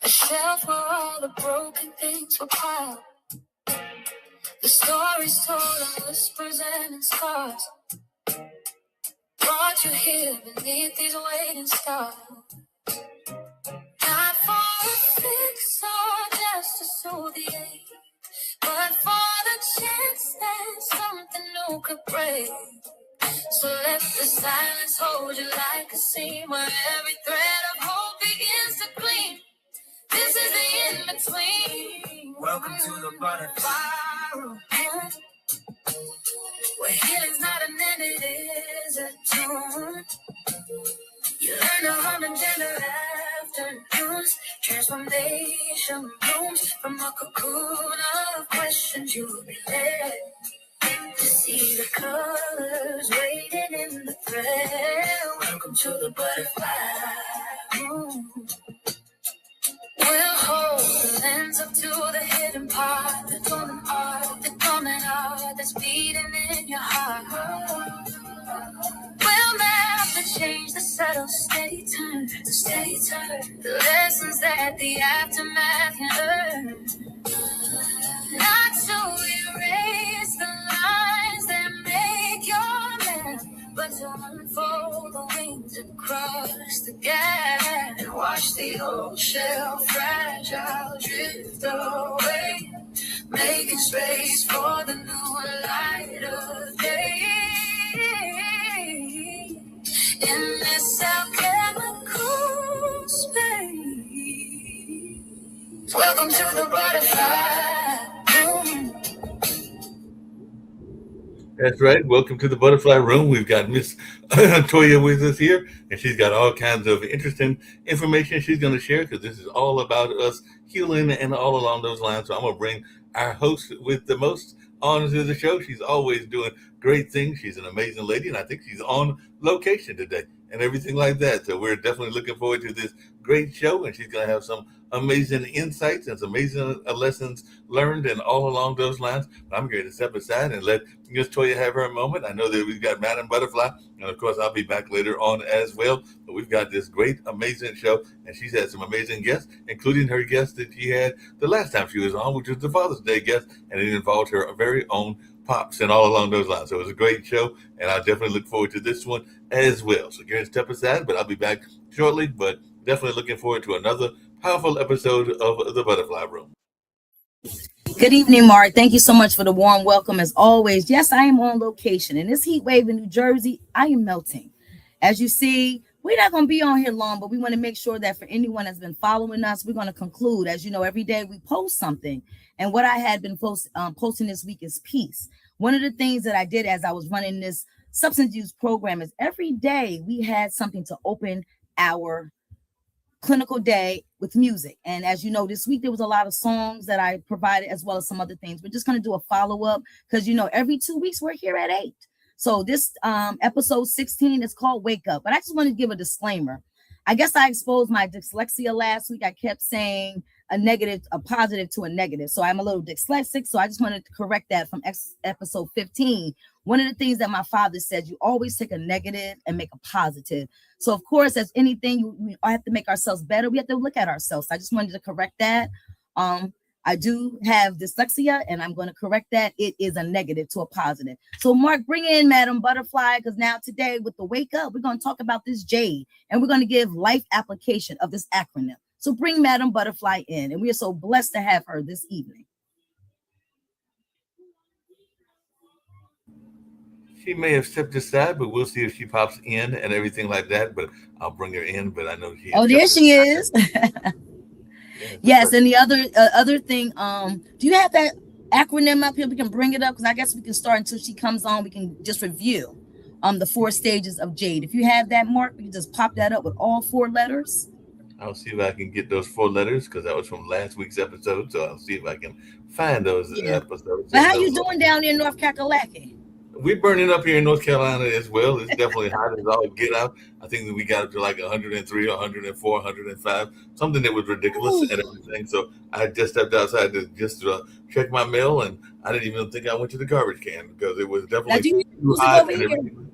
A shelf where all the broken things were piled. The stories told in whispers and in scars. Brought you here beneath these waiting stars. Not for a fix or just to soothe the ache, but for the chance that something new could break. So let the silence hold you like a seam where every thread of hope begins to gleam. This is the in-between. Welcome to the butterfly room, where healing's not an end, it is a tune. You learn to hum in gentle afternoons. Transformation blooms from a cocoon of questions. You'll be led to see the colors waiting in the thread. Welcome to the butterfly room. We'll hold the lens up to the hidden part, the dormant art that's beating in your heart. We'll map the change, the subtle, steady turn, the lessons that the aftermath can learn. Not to erase the lines that make your map, but to unfold the wings and cross the gap and watch the old shell fragile drift away, making space for the new light of day. In this alchemical space, welcome to the butterfly room. That's right. Welcome to the Butterfly Room. We've got Miss Toya with us here, and she's got all kinds of interesting information she's going to share because this is all about us healing and all along those lines. So I'm going to bring our host with the most on to the show. She's always doing great things. She's an amazing lady, and I think she's on location today and everything like that. So we're definitely looking forward to this great show, and she's going to have some amazing insights and some amazing lessons learned and all along those lines. But I'm going to step aside and let Miss Toya have her moment. I know that we've got Madam Butterfly, and of course I'll be back later on as well. But we've got this great, amazing show, and she's had some amazing guests, including her guest that she had the last time she was on, which was the Father's Day guest, and it involved her very own pops and all along those lines. So it was a great show, and I definitely look forward to this one as well. So you're going to step aside, but I'll be back shortly, but definitely looking forward to another powerful episode of the Butterfly Room. Good evening, Mark. Thank you so much for the warm welcome as always. Yes, I am on location. In this heat wave in New Jersey, I am melting. As you see, we're not going to be on here long, but we want to make sure that for anyone that's been following us, we're going to conclude. As you know, every day we post something. And what I had been posting this week is peace. One of the things that I did as I was running this substance use program is every day we had something to open our clinical day with music. And as you know, this week there was a lot of songs that I provided as well as some other things. We're just going to do a follow-up because, you know, every 2 weeks we're here at 8. So this episode 16 is called Wake Up. But I just want to give a disclaimer. I guess I exposed my dyslexia last week. I kept saying a positive to a negative. So I'm a little dyslexic. So I just wanted to correct that from episode 15. One of the things that my father said, you always take a negative and make a positive. So of course, as anything, we have to make ourselves better. We have to look at ourselves. I just wanted to correct that. I do have dyslexia and I'm going to correct that. It is a negative to a positive. So Mark, bring in Madam Butterfly, because now today with the Wake Up, we're going to talk about this JADE and we're going to give life application of this acronym. So bring Madam Butterfly in, and we are so blessed to have her this evening. She may have stepped aside, but we'll see if she pops in and everything like that. But I'll bring her in. But I know she. Oh, there she is. Yes, and the other thing, do you have that acronym up here? We can bring it up because I guess we can start until she comes on. We can just review the 4 stages of JADE. If you have that, Mark, we can just pop that up with all 4 letters. I'll see if I can get those 4 letters because that was from last week's episode. So I'll see if I can find those episodes. But how you doing down there in North Kakalaki? We're burning up here in North Carolina as well. It's definitely hot as all get out. I think that we got up to like 103, 104, 105, something that was ridiculous and everything. So I just stepped outside to just check my mail, and I didn't even think I went to the garbage can because it was definitely too hot and everything.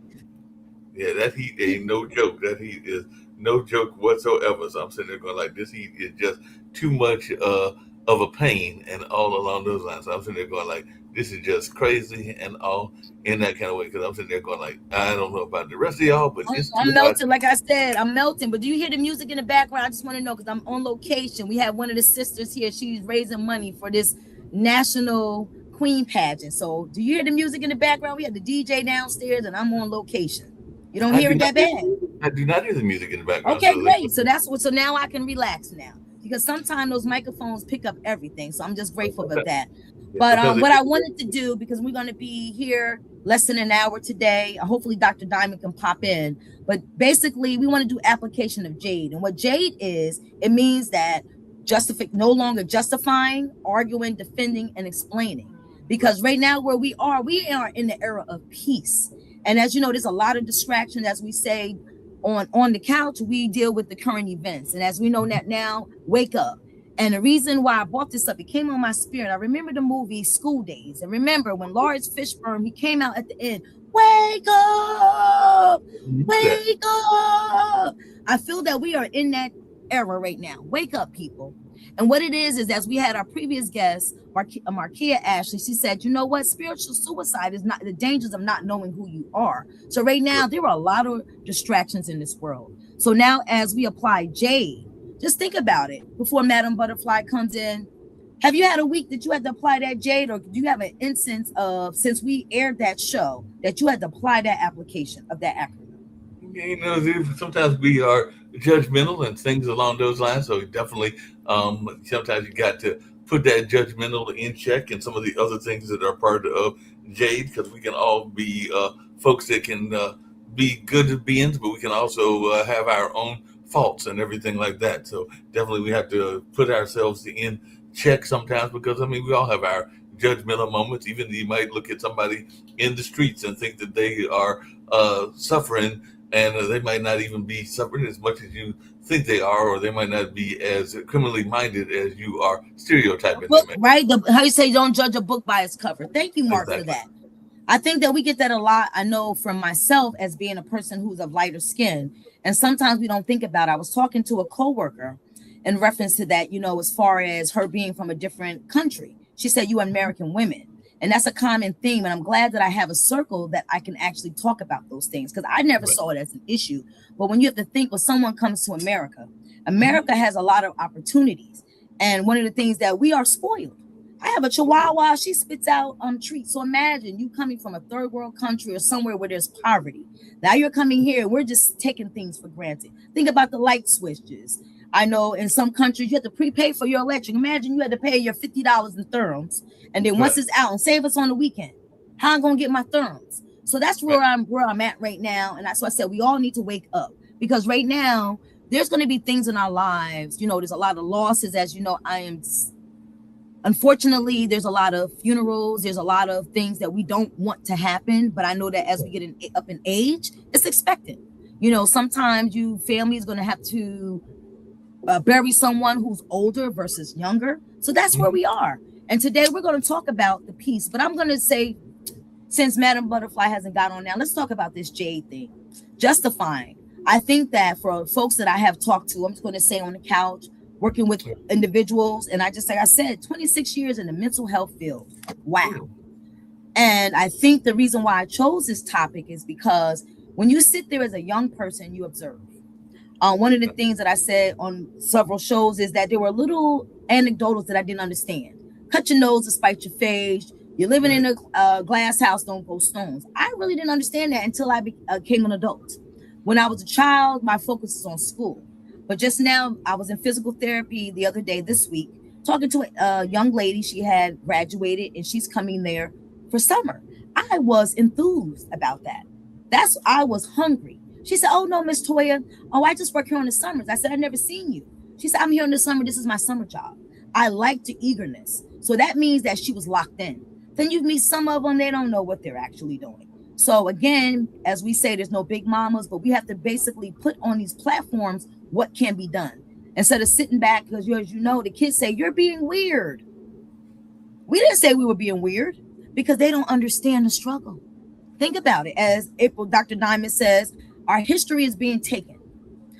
Yeah, that heat ain't no joke. That heat is no joke whatsoever. So I'm sitting there going like, this heat is just too much of a pain, and all along those lines. So I'm sitting there going like, this is just crazy, and all in that kind of way. Because I'm sitting there going like, I don't know about the rest of y'all, but it's I'm too hot. melting. Like I said, I'm melting. But do you hear the music in the background? I just want to know because I'm on location. We have one of the sisters here. She's raising money for this national queen pageant. So do you hear the music in the background? We have the DJ downstairs, and I'm on location. You don't I hear do it not that hear, bad? I do not hear the music in the background. Okay, So great. So that's what. So now I can relax now because sometimes those microphones pick up everything. So I'm just grateful for that. But because what I wanted to do, because we're going to be here less than an hour today, hopefully Dr. Diamond can pop in. But basically, we want to do application of JADE. And what JADE is, it means that no longer justifying, arguing, defending, and explaining. Because right now where we are in the era of peace. And as you know, there's a lot of distraction, as we say, on the couch. We deal with the current events. And as we know that now, wake up. And the reason why I brought this up, it came on my spirit. I remember the movie School Days. And remember when Lawrence Fishburne, he came out at the end, wake up, wake up. I feel that we are in that era right now. Wake up, people. And what it is as we had our previous guest, Markia Ashley, she said, you know what? Spiritual suicide is not the dangers of not knowing who you are. So right now, there are a lot of distractions in this world. So now as we apply JADE, just think about it before Madam Butterfly comes in. Have you had a week that you had to apply that JADE, or do you have an instance of, since we aired that show, that you had to apply that application of that acronym? you know, sometimes we are judgmental and things along those lines. So definitely, sometimes you got to put that judgmental in check, and some of the other things that are part of JADE, because we can all be folks that can be good beings, but we can also have our own faults and everything like that. So definitely, we have to put ourselves in check sometimes, because I mean, we all have our judgmental moments. Even you might look at somebody in the streets and think that they are suffering, and they might not even be suffering as much as you think they are, or they might not be as criminally minded as you are stereotyping Book, them. right? How you say, don't judge a book by its cover. Thank you, Mark, Exactly. for that. I think that we get that a lot. I know from myself as being a person who's of lighter skin, and sometimes we don't think about it. I was talking to a coworker in reference to that, you know, as far as her being from a different country. She said, you American women. And that's a common theme. And I'm glad that I have a circle that I can actually talk about those things, because I never saw it as an issue. But when you have to think, when someone comes to America, America has a lot of opportunities. And one of the things that we are spoiled. I have a chihuahua. She spits out treats. So imagine you coming from a third world country or somewhere where there's poverty. Now you're coming here. We're just taking things for granted. Think about the light switches. I know in some countries you have to prepay for your electric. Imagine you had to pay your $50 in therms, and then once it's out, and save us on the weekend. How am I gonna get my therms? So that's where I'm at right now. And that's why I said we all need to wake up, because right now there's going to be things in our lives. You know, there's a lot of losses. As you know, unfortunately, there's a lot of funerals. There's a lot of things that we don't want to happen. But I know that as we get up in age, it's expected. You know, sometimes family is going to have to bury someone who's older versus younger. So that's where we are. And today we're going to talk about the peace. But I'm going to say, since Madam Butterfly hasn't got on now, let's talk about this JADE thing. Justifying. I think that for folks that I have talked to, I'm just going to say on the couch, working with individuals, and like I said, 26 years in the mental health field. Wow. And I think the reason why I chose this topic is because when you sit there as a young person, you observe. One of the things that I said on several shows is that there were little anecdotes that I didn't understand. Cut your nose to spite your face. You're living in a glass house, don't go stones. I really didn't understand that until I became an adult. When I was a child, my focus was on school. But just now, I was in physical therapy the other day, this week, talking to a young lady. She had graduated and she's coming there for summer. I was enthused about that. I was hungry. She said, oh, no, Miss Toya. Oh, I just work here on the summers. I said, I've never seen you. She said, I'm here in the summer. This is my summer job. I like the eagerness. So that means that she was locked in. Then you meet some of them, they don't know what they're actually doing. So again, as we say, there's no big mamas, but we have to basically put on these platforms what can be done. Instead of sitting back, because as you know, the kids say, you're being weird. We didn't say we were being weird, because they don't understand the struggle. Think about it. As Dr. Diamond says, our history is being taken.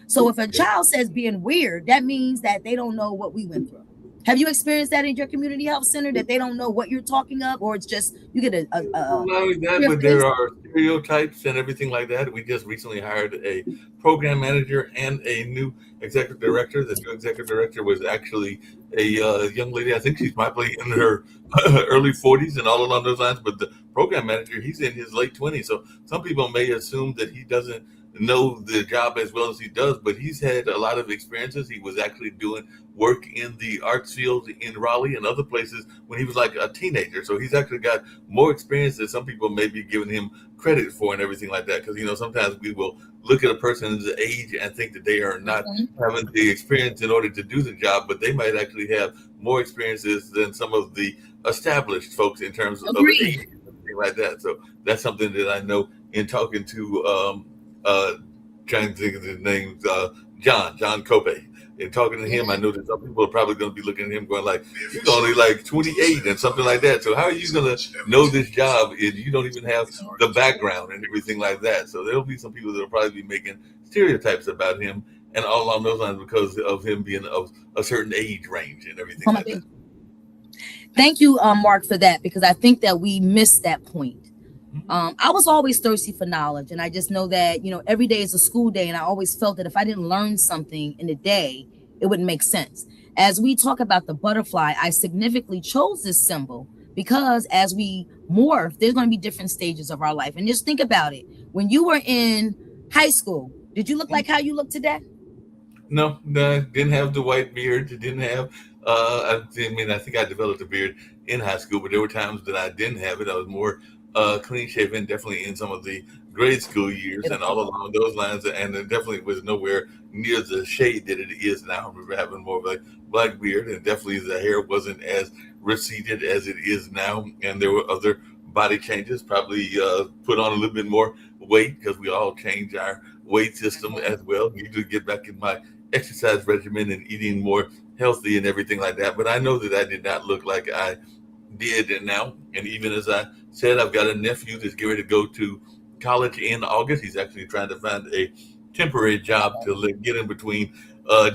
So if a child says being weird, that means that they don't know what we went through. Have you experienced that in your community health center, that they don't know what you're talking of, or it's just you get a Well, not only that, but there are stereotypes and everything like that. We just recently hired a program manager and a new executive director. The new executive director was actually a young lady. I think she's probably in her early 40s and all along those lines. But the program manager, he's in his late 20s. So some people may assume that he doesn't know the job as well as he does, but he's had a lot of experiences. He was actually doing work in the arts field in Raleigh and other places when he was like a teenager. So he's actually got more experience than some people may be giving him credit for and everything like that. Because, you know, sometimes we will look at a person's age and think that they are not having the experience in order to do the job, but they might actually have more experiences than some of the established folks in terms of age and everything like that. So that's something that I know in talking to trying to think of his name, John Cope. And talking to him, I know that some people are probably going to be looking at him going like, he's only like 28 and something like that. So how are you going to know this job if you don't even have the background and everything like that? So there'll be some people that will probably be making stereotypes about him and all along those lines because of him being of a certain age range and everything like that. Thank you, Mark, for that, because I think that we missed that point. I was always thirsty for knowledge, and I just know that, you know, every day is a school day, and I always felt that if I didn't learn something in a day, it wouldn't make sense. As we talk about the butterfly, I significantly chose this symbol because as we morph, there's going to be different stages of our life. And just think about it. When you were in high school, did you look like how you look today? No, didn't have the white beard. Didn't have, I think I developed a beard in high school, but there were times that I didn't have it. I was more clean shaven, definitely in some of the grade school years and all along those lines, and it definitely was nowhere near the shade that it is now. I remember having more of a black beard, and definitely the hair wasn't as receded as it is now, and there were other body changes, probably put on a little bit more weight because we all change our weight system as well. Need to get back in my exercise regimen and eating more healthy and everything like that, but I know that I did not look like I did now. And even as I said, I've got a nephew that's getting ready to go to college in August. He's actually trying to find a temporary job to get in between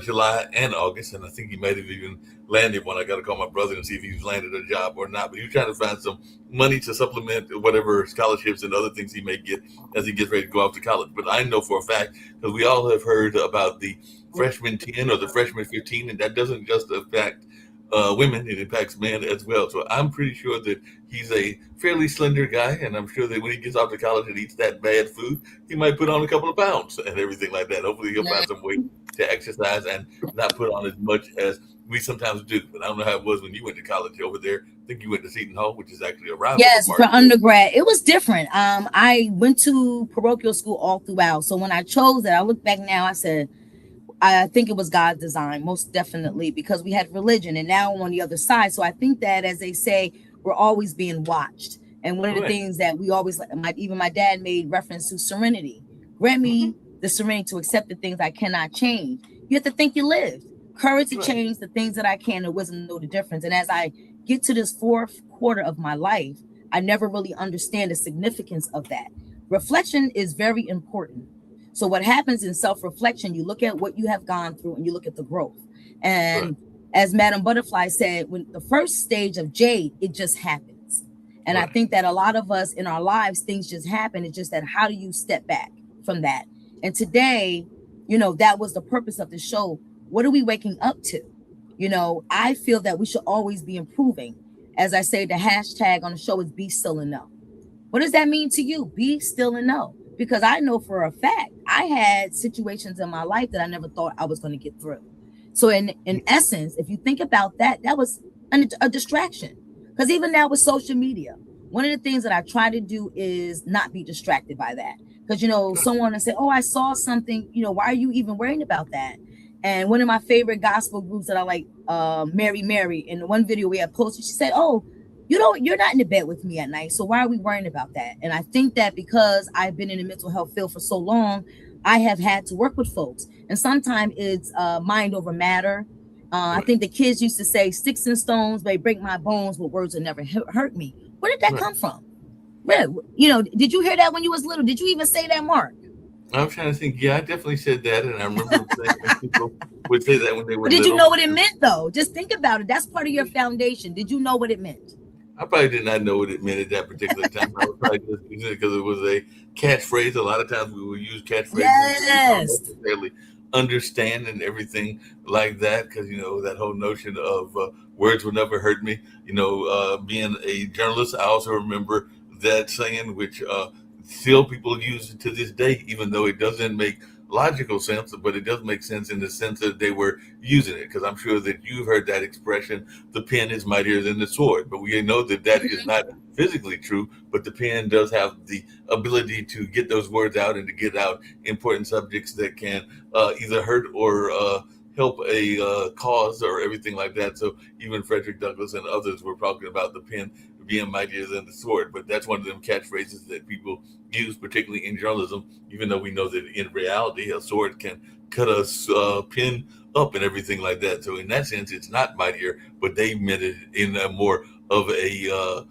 July and August, and I think he might have even landed one. I got to call my brother and see if he's landed a job or not, but he was trying to find some money to supplement whatever scholarships and other things he may get as he gets ready to go off to college. But I know for a fact, because we all have heard about the freshman 10 or the freshman 15, and that doesn't just affect women, it impacts men as well. So I'm pretty sure that he's a fairly slender guy, and I'm sure that when he gets off to college and eats that bad food, he might put on a couple of pounds and everything like that. Hopefully he'll find some way to exercise and not put on as much as we sometimes do. But I don't know how it was when you went to college over there. I think you went to Seton Hall, which is actually a rival. Yes, for undergrad. It was different. I went to parochial school all throughout. So when I chose that, I look back now, I said, I think it was God's design, most definitely, because we had religion and now I'm on the other side. So I think that, as they say, we're always being watched. And one of the things that we always, even my dad made reference to serenity. Grant me the serenity to accept the things I cannot change. You have to think you lived. Courage to change the things that I can, and wisdom to know the difference. And as I get to this fourth quarter of my life, I never really understand the significance of that. Reflection is very important. So what happens in self-reflection, you look at what you have gone through and you look at the growth. And as Madam Butterfly said, when the first stage of JADE, it just happens. And I think that a lot of us in our lives, things just happen. It's just that how do you step back from that? And today, you know, that was the purpose of the show. What are we waking up to? You know, I feel that we should always be improving. As I say, the hashtag on the show is be still and know. What does that mean to you? Be still and know. Because I know for a fact, I had situations in my life that I never thought I was going to get through. So in essence, if you think about that, that was a distraction. Because even now with social media, one of the things that I try to do is not be distracted by that. Because, you know, someone will say, oh, I saw something, you know, why are you even worrying about that? And one of my favorite gospel groups that I like, Mary, in the one video we had posted, she said, oh, you're not in the bed with me at night. So why are we worrying about that? And I think that because I've been in the mental health field for so long, I have had to work with folks. And sometimes it's mind over matter. I think the kids used to say, sticks and stones may break my bones, but words will never hurt me. Where did that come from? Really? You know, did you hear that when you was little? Did you even say that, Mark? I'm trying to think. Yeah, I definitely said that, and I remember saying people would say that when they were But did you know little. what it meant though? Just think about it. That's part of your foundation. Did you know what it meant? I probably did not know what it meant at that particular time. I was probably just using it because it was a catchphrase. A lot of times we would use catchphrases that we don't Yes. necessarily understand and everything like that. Because that whole notion of words will never hurt me. Being a journalist, I also remember that saying, which still people use it to this day, even though it doesn't make logical sense, but it does make sense in the sense that they were using it. Because I'm sure that you've heard that expression, the pen is mightier than the sword. But we know that that is Mhm. not physically true, but the pen does have the ability to get those words out and to get out important subjects that can either hurt or help a cause or everything like that. So even Frederick Douglass and others were talking about the pen being mightier than the sword. But that's one of them catchphrases that people use, particularly in journalism, even though we know that in reality, a sword can cut a pen up and everything like that. So in that sense, it's not mightier, but they meant it in a more of a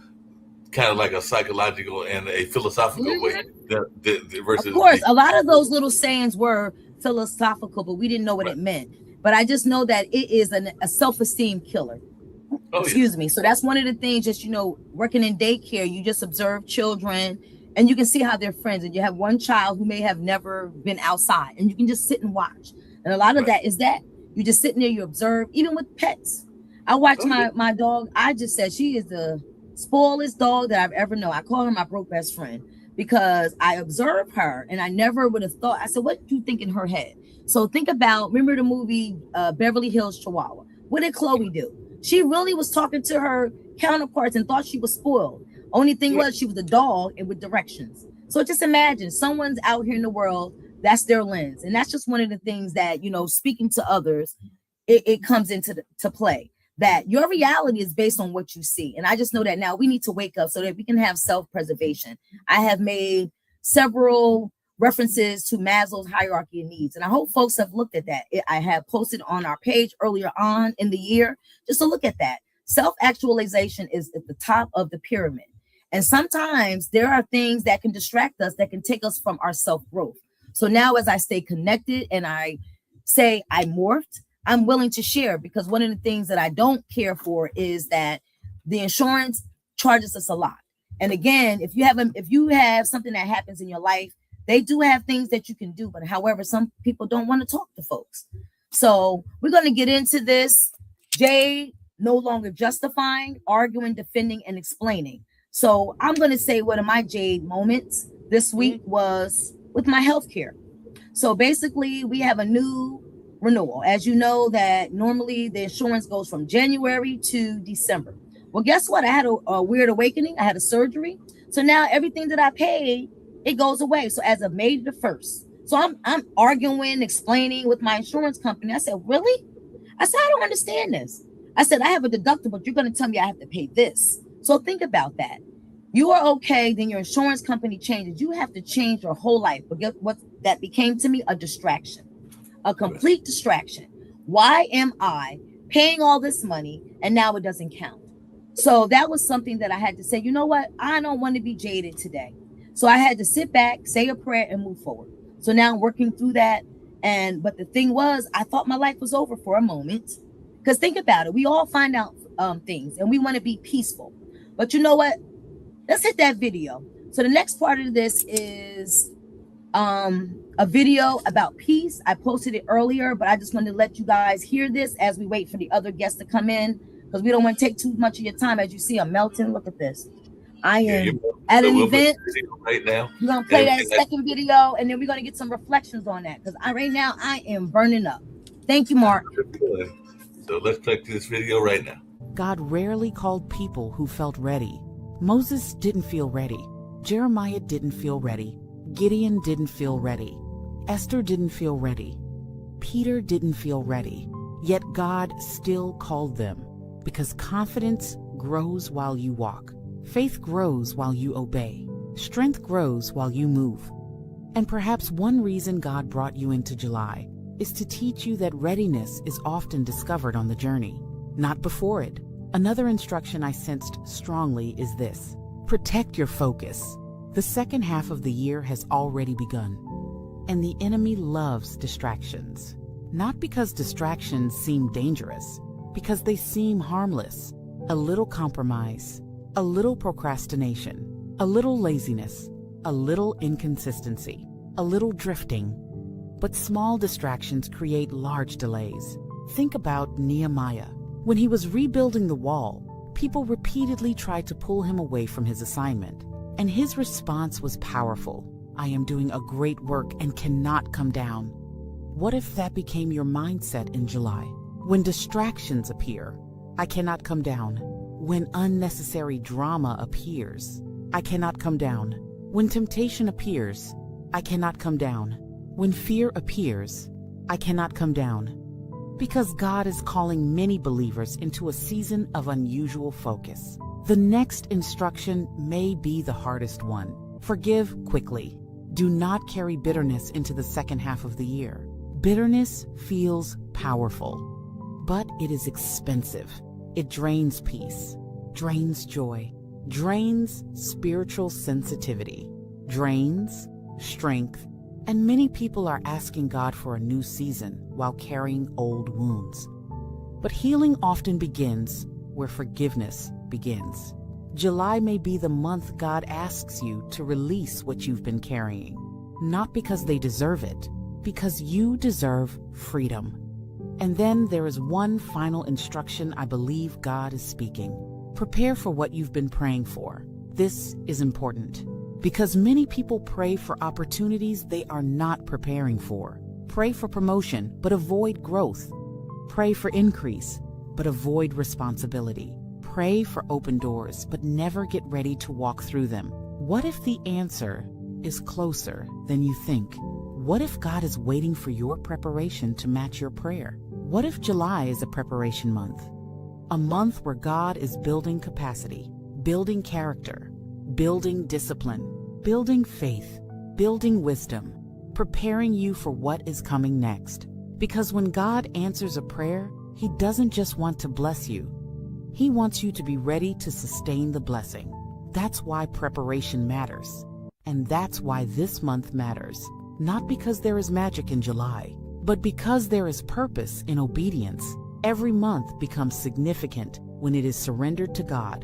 kind of like a psychological and a philosophical way Mhm. Of versus course, the a lot of those little sayings were philosophical, but we didn't know what right. it meant. But I just know that it is a self-esteem killer. Oh yeah, Excuse me. So that's one of the things, just, working in daycare, you just observe children and you can see how they're friends. And you have one child who may have never been outside and you can just sit and watch. And a lot of right. that is that you just sitting there, you observe, even with pets. I watch Oh yeah, my dog. I just said she is the spoilest dog that I've ever known. I call her my broke best friend because I observe her and I never would have thought. I said, what do you think in her head? So think about, remember the movie Beverly Hills Chihuahua? What did Chloe do? She really was talking to her counterparts and thought she was spoiled. Only thing yeah, was she was a dog and with directions. So just imagine someone's out here in the world, that's their lens. And that's just one of the things that, speaking to others, it comes into to play. That your reality is based on what you see. And I just know that now we need to wake up so that we can have self-preservation. I have made several references to Maslow's hierarchy of needs. And I hope folks have looked at that. I have posted on our page earlier on in the year just to look at that. Self-actualization is at the top of the pyramid. And sometimes there are things that can distract us, that can take us from our self-growth. So now as I stay connected and I say I morphed, I'm willing to share, because one of the things that I don't care for is that the insurance charges us a lot. And again, if you have something that happens in your life, they do have things that you can do, but however, some people don't want to talk to folks. So we're going to get into this. Jade no longer justifying, arguing, defending, and explaining. So I'm going to say one of my Jade moments this week was with my healthcare. So basically, we have a new renewal. As you know, that normally the insurance goes from January to December. Well, guess what? I had a weird awakening. I had a surgery. So now everything that I paid, it goes away. So as of May the 1st. So I'm arguing, explaining with my insurance company. I said, really? I said, I don't understand this. I said, I have a deductible. You're going to tell me I have to pay this. So think about that. You are okay, then your insurance company changes. You have to change your whole life. But guess what that became to me? A distraction. A complete distraction. Why am I paying all this money and now it doesn't count? So that was something that I had to say, you know what? I don't want to be jaded today. So I had to sit back, say a prayer, and move forward. So now I'm working through that. But the thing was, I thought my life was over for a moment. Because think about it. We all find out things and we want to be peaceful. But you know what? Let's hit that video. So the next part of this is a video about peace. I posted it earlier, but I just wanted to let you guys hear this as we wait for the other guests to come in, because we don't want to take too much of your time. As you see, I'm melting. Look at this. I yeah. am at an event Right now. We're gonna play that second video, and then we're gonna get some reflections on that, because right now I am burning up. Thank you, Mark. So let's play this video right now. God rarely called people who felt ready. Moses didn't feel ready. Jeremiah didn't feel ready. Gideon didn't feel ready. Esther didn't feel ready. Peter didn't feel ready. Yet God still called them, because confidence grows while you walk. Faith grows while you obey. Strength grows while you move. And perhaps one reason God brought you into July is to teach you that readiness is often discovered on the journey, not before it. Another instruction I sensed strongly is this: protect your focus. The second half of the year has already begun. And the enemy loves distractions. Not because distractions seem dangerous, because they seem harmless. A little compromise, a little procrastination, a little laziness, a little inconsistency, a little drifting. But small distractions create large delays. Think about Nehemiah. When he was rebuilding the wall, people repeatedly tried to pull him away from his assignment. And his response was powerful. I am doing a great work and cannot come down. What if that became your mindset in July? When distractions appear, I cannot come down. When unnecessary drama appears, I cannot come down. When temptation appears, I cannot come down. When fear appears, I cannot come down. Because God is calling many believers into a season of unusual focus. The next instruction may be the hardest one. Forgive quickly. Do not carry bitterness into the second half of the year. Bitterness feels powerful, but it is expensive. It drains peace, drains joy, drains spiritual sensitivity, drains strength, and many people are asking God for a new season while carrying old wounds. But healing often begins where forgiveness begins. July may be the month God asks you to release what you've been carrying, not because they deserve it, because you deserve freedom. And then there is one final instruction I believe God is speaking. Prepare for what you've been praying for. This is important because many people pray for opportunities they are not preparing for. Pray for promotion, but avoid growth. Pray for increase, but avoid responsibility. Pray for open doors, but never get ready to walk through them. What if the answer is closer than you think? What if God is waiting for your preparation to match your prayer? What if July is a preparation month? A month where God is building capacity, building character, building discipline, building faith, building wisdom, preparing you for what is coming next. Because when God answers a prayer, He doesn't just want to bless you. He wants you to be ready to sustain the blessing. That's why preparation matters. And that's why this month matters. Not because there is magic in July, but because there is purpose in obedience. Every month becomes significant when it is surrendered to God.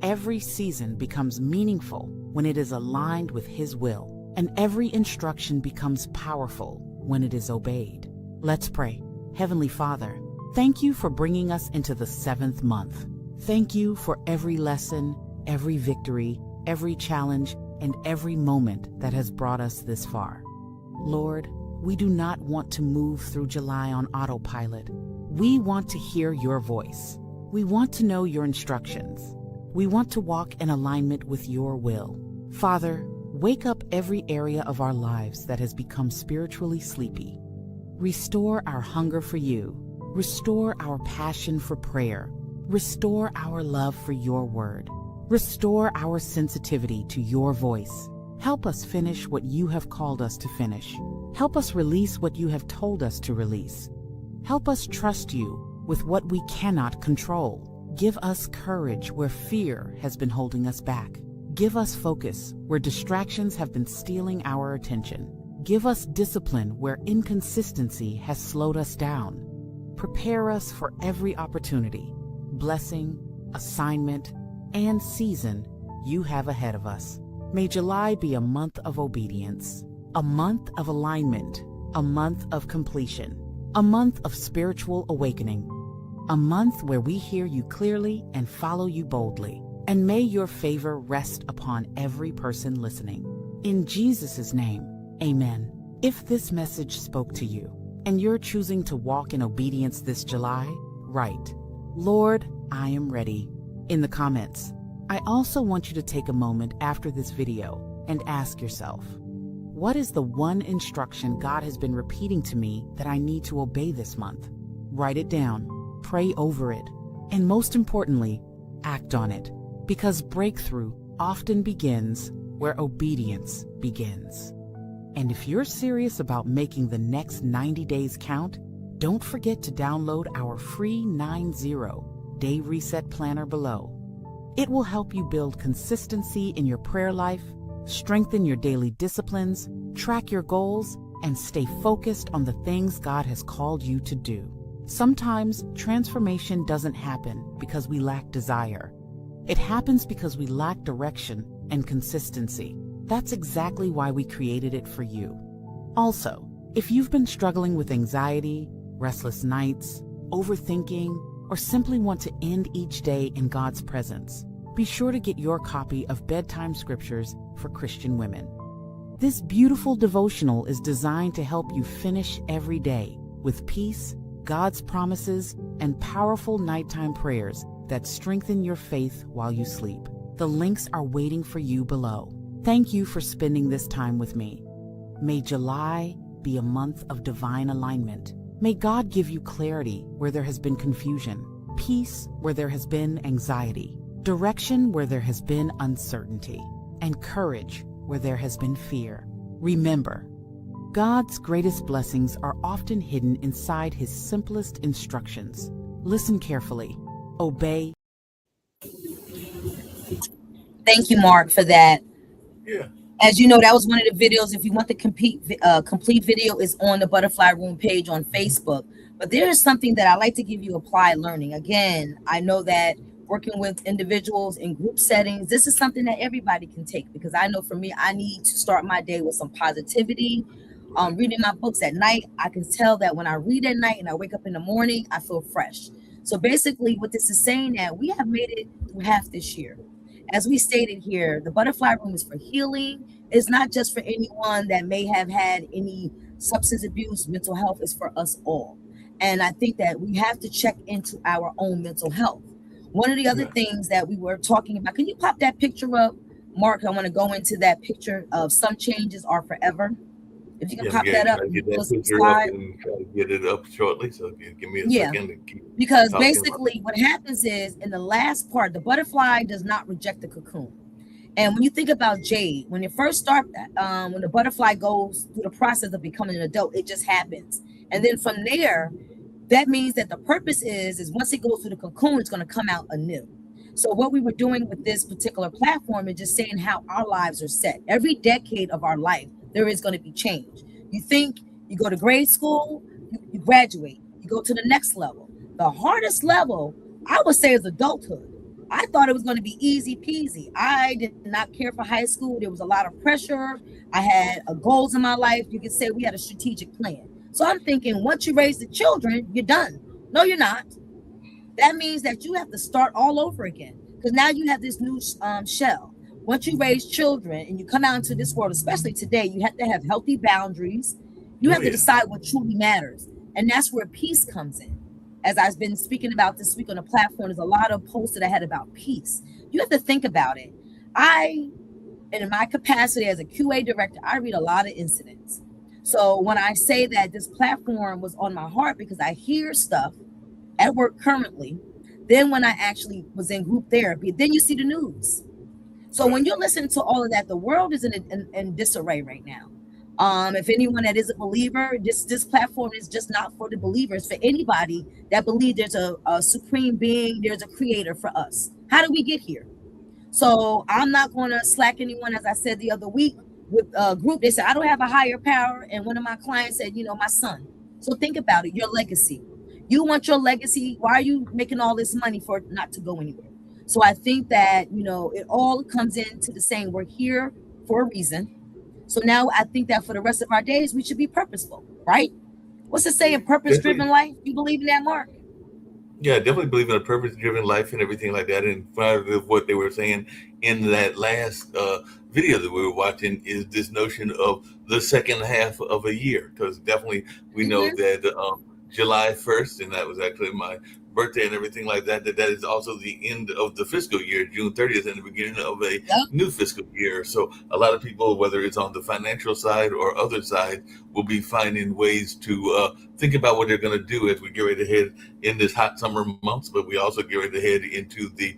Every season becomes meaningful when it is aligned with His will. And every instruction becomes powerful when it is obeyed. Let's pray. Heavenly Father, thank you for bringing us into the 7th month. Thank you for every lesson, every victory, every challenge, and every moment that has brought us this far. Lord, we do not want to move through July on autopilot. We want to hear your voice. We want to know your instructions. We want to walk in alignment with your will. Father, wake up every area of our lives that has become spiritually sleepy. Restore our hunger for you. Restore our passion for prayer. Restore our love for your word. Restore our sensitivity to your voice. Help us finish what you have called us to finish. Help us release what you have told us to release. Help us trust you with what we cannot control. Give us courage where fear has been holding us back. Give us focus where distractions have been stealing our attention. Give us discipline where inconsistency has slowed us down. Prepare us for every opportunity, blessing, assignment, and season you have ahead of us. May July be a month of obedience, a month of alignment, a month of completion, a month of spiritual awakening, a month where we hear you clearly and follow you boldly. And may your favor rest upon every person listening. In Jesus' name, amen. If this message spoke to you and you're choosing to walk in obedience this July, write, "Lord, I am ready," in the comments. I also want you to take a moment after this video and ask yourself, what is the one instruction God has been repeating to me that I need to obey this month? Write it down, pray over it, and most importantly, act on it, because breakthrough often begins where obedience begins. And if you're serious about making the next 90 days count, don't forget to download our free 90-day reset planner below. It will help you build consistency in your prayer life, strengthen your daily disciplines, track your goals, and stay focused on the things God has called you to do. Sometimes transformation doesn't happen because we lack desire. It happens because we lack direction and consistency. That's exactly why we created it for you. Also, if you've been struggling with anxiety, restless nights, overthinking, or simply want to end each day in God's presence, be sure to get your copy of Bedtime Scriptures for Christian Women. This beautiful devotional is designed to help you finish every day with peace, God's promises, and powerful nighttime prayers that strengthen your faith while you sleep. The links are waiting for you below. Thank you for spending this time with me. May July be a month of divine alignment. May God give you clarity where there has been confusion, peace where there has been anxiety, direction where there has been uncertainty, and courage where there has been fear. Remember, God's greatest blessings are often hidden inside His simplest instructions. Listen carefully, obey. Thank you, Mark, for that. Yeah. As you know, that was one of the videos. If you want the complete video, is on the Butterfly Room page on Facebook. But there is something that I like to give you applied learning. Again, I know that working with individuals in group settings, this is something that everybody can take, because I know for me, I need to start my day with some positivity. Reading my books at night, I can tell that when I read at night and I wake up in the morning, I feel fresh. So basically what this is saying, that we have made it through half this year. As we stated here, the Butterfly Room is for healing. It's not just for anyone that may have had any substance abuse. Mental health is for us all. And I think that we have to check into our own mental health. One of the other things that we were talking about, can you pop that picture up, Mark? I want to go into that picture of some changes are forever. If you can pop that up, get that picture up and try to get it up shortly. So give me a second to keep because basically what happens is, in the last part, the butterfly does not reject the cocoon. And when you think about JADE, when you first start, when the butterfly goes through the process of becoming an adult, it just happens. And then from there, that means that the purpose is once it goes through the cocoon, it's going to come out anew. So what we were doing with this particular platform is just saying how our lives are set. Every decade of our life, there is going to be change. You think you go to grade school, you graduate, you go to the next level. The hardest level, I would say, is adulthood. I thought it was going to be easy peasy. I did not care for high school. There was a lot of pressure. I had goals in my life. You could say we had a strategic plan. So I'm thinking, once you raise the children, you're done. No, you're not. That means that you have to start all over again, because now you have this new shell. Once you raise children and you come out into this world, especially today, you have to have healthy boundaries. You have to decide what truly matters. And that's where peace comes in. As I've been speaking about this week on the platform, there's a lot of posts that I had about peace. You have to think about it. And in my capacity as a QA director, I read a lot of incidents. So when I say that this platform was on my heart, because I hear stuff at work currently, then when I actually was in group therapy, then you see the news. So when you listen to all of that, the world is in disarray right now. If anyone that is a believer, this platform is just not for the believers, for anybody that believes there's a supreme being, there's a creator for us. How did we get here? So I'm not going to slack anyone. As I said the other week with a group, they said, I don't have a higher power. And one of my clients said, my son. So think about it, your legacy. You want your legacy. Why are you making all this money for it not to go anywhere? So I think that, it all comes into the saying, we're here for a reason. So now I think that for the rest of our days, we should be purposeful, right? What's it saying? Purpose-driven life? You believe in that, Mark? Yeah, I definitely believe in a purpose-driven life and everything like that. And part of what they were saying in that last video that we were watching is this notion of the second half of a year. Because definitely we know that July 1st, and that was actually my birthday and everything like that, that is also the end of the fiscal year, June 30th, and the beginning of a new fiscal year. So a lot of people, whether it's on the financial side or other side, will be finding ways to think about what they're going to do as we get ready to head in this hot summer months, but we also get ready to head into the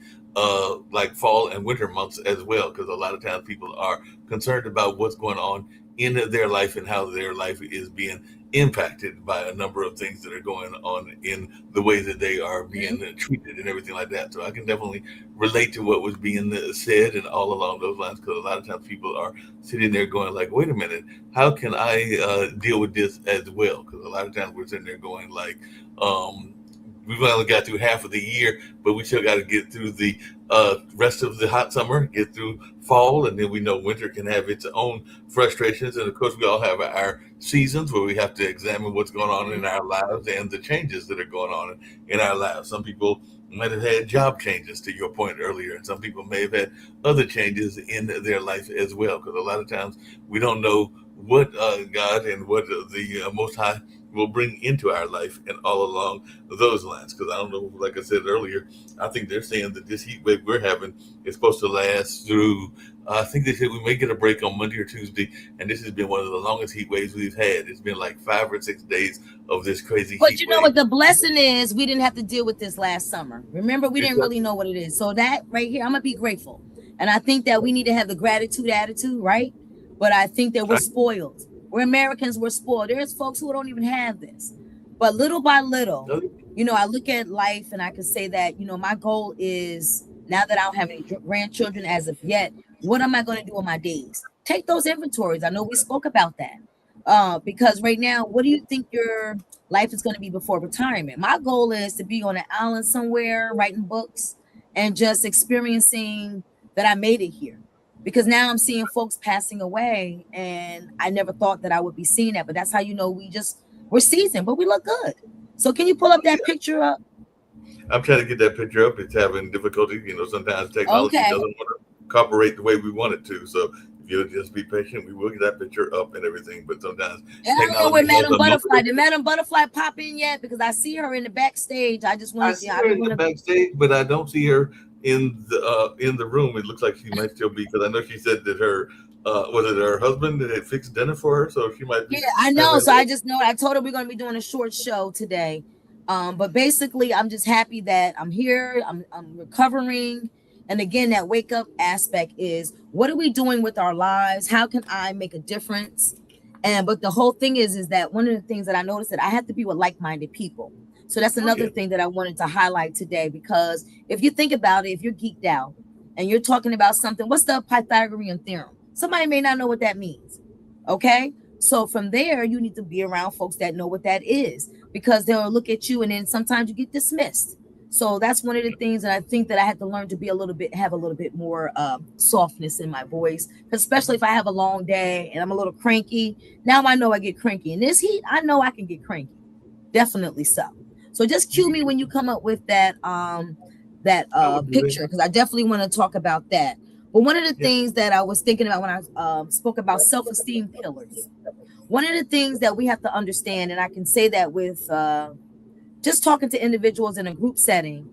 like fall and winter months as well, because a lot of times people are concerned about what's going on in their life and how their life is being impacted by a number of things that are going on in the way that they are being treated and everything like that. So I can definitely relate to what was being said and all along those lines, because a lot of times people are sitting there going like, wait a minute, how can I deal with this as well? Because a lot of times we're sitting there going like, um, we've only got through half of the year, but we still got to get through the rest of the hot summer, get through fall, and then we know winter can have its own frustrations. And of course, we all have our seasons where we have to examine what's going on in our lives and the changes that are going on in our lives. Some people might have had job changes, to your point earlier, and some people may have had other changes in their life as well. Because a lot of times we don't know what God and what the Most High will bring into our life and all along those lines. Because I don't know, like I said earlier, I think they're saying that this heat wave we're having is supposed to last through, I think they said we may get a break on Monday or Tuesday, and this has been one of the longest heat waves we've had. It's been like 5 or 6 days of this crazy But heat you know wave. what the blessing is? We didn't have to deal with this last summer. Remember, we didn't really know what it is. So that right here, I'm gonna be grateful. And I think that we need to have the gratitude attitude, right? But I think that we're spoiled. We're Americans, we're spoiled. There's folks who don't even have this. But little by little, you know, I look at life and I can say that, you know, my goal is, now that I don't have any grandchildren as of yet, what am I going to do in my days? Take those inventories. I know we spoke about that. Because right now, what do you think your life is going to be before retirement? My goal is to be on an island somewhere, writing books and just experiencing that I made it here. Because now I'm seeing folks passing away, and I never thought that I would be seeing that. But that's how you know we're seasoned, but we look good. So can you pull up that picture up? I'm trying to get that picture up. It's having difficulty. You know, sometimes technology Okay. doesn't want to cooperate the way we want it to. So if you'll just be patient, we will get that picture up and everything. But sometimes And I don't know where technology has Madam a Butterfly. Did Madam Butterfly pop in yet? Because I see her in the backstage. I just I want to see see. I her don't in the want to. backstage, but I don't see her in the room. It looks like she might still be, because I know she said that her was it her husband that had fixed dinner for her, so she might be. Yeah, I know. So I just know. I told her we're going to be doing a short show today. But basically, I'm just happy that I'm here. I'm recovering. And again, that wake up aspect is, what are we doing with our lives? How can I make a difference? And but the whole thing is that one of the things that I noticed, that I have to be with like-minded people. So that's another thing that I wanted to highlight today, because if you think about it, if you're geeked out and you're talking about something, what's the Pythagorean theorem? Somebody may not know what that means. Okay. So from there, you need to be around folks that know what that is, because they'll look at you and then sometimes you get dismissed. So that's one of the things that I think that I had to learn to be have a little bit more softness in my voice, especially if I have a long day and I'm a little cranky. Now I know I get cranky in this heat. I know I can get cranky. Definitely so. So just cue me when you come up with that picture, because I definitely want to talk about that. But one of the things that I was thinking about when I spoke about self-esteem killers, one of the things that we have to understand, and I can say that with just talking to individuals in a group setting,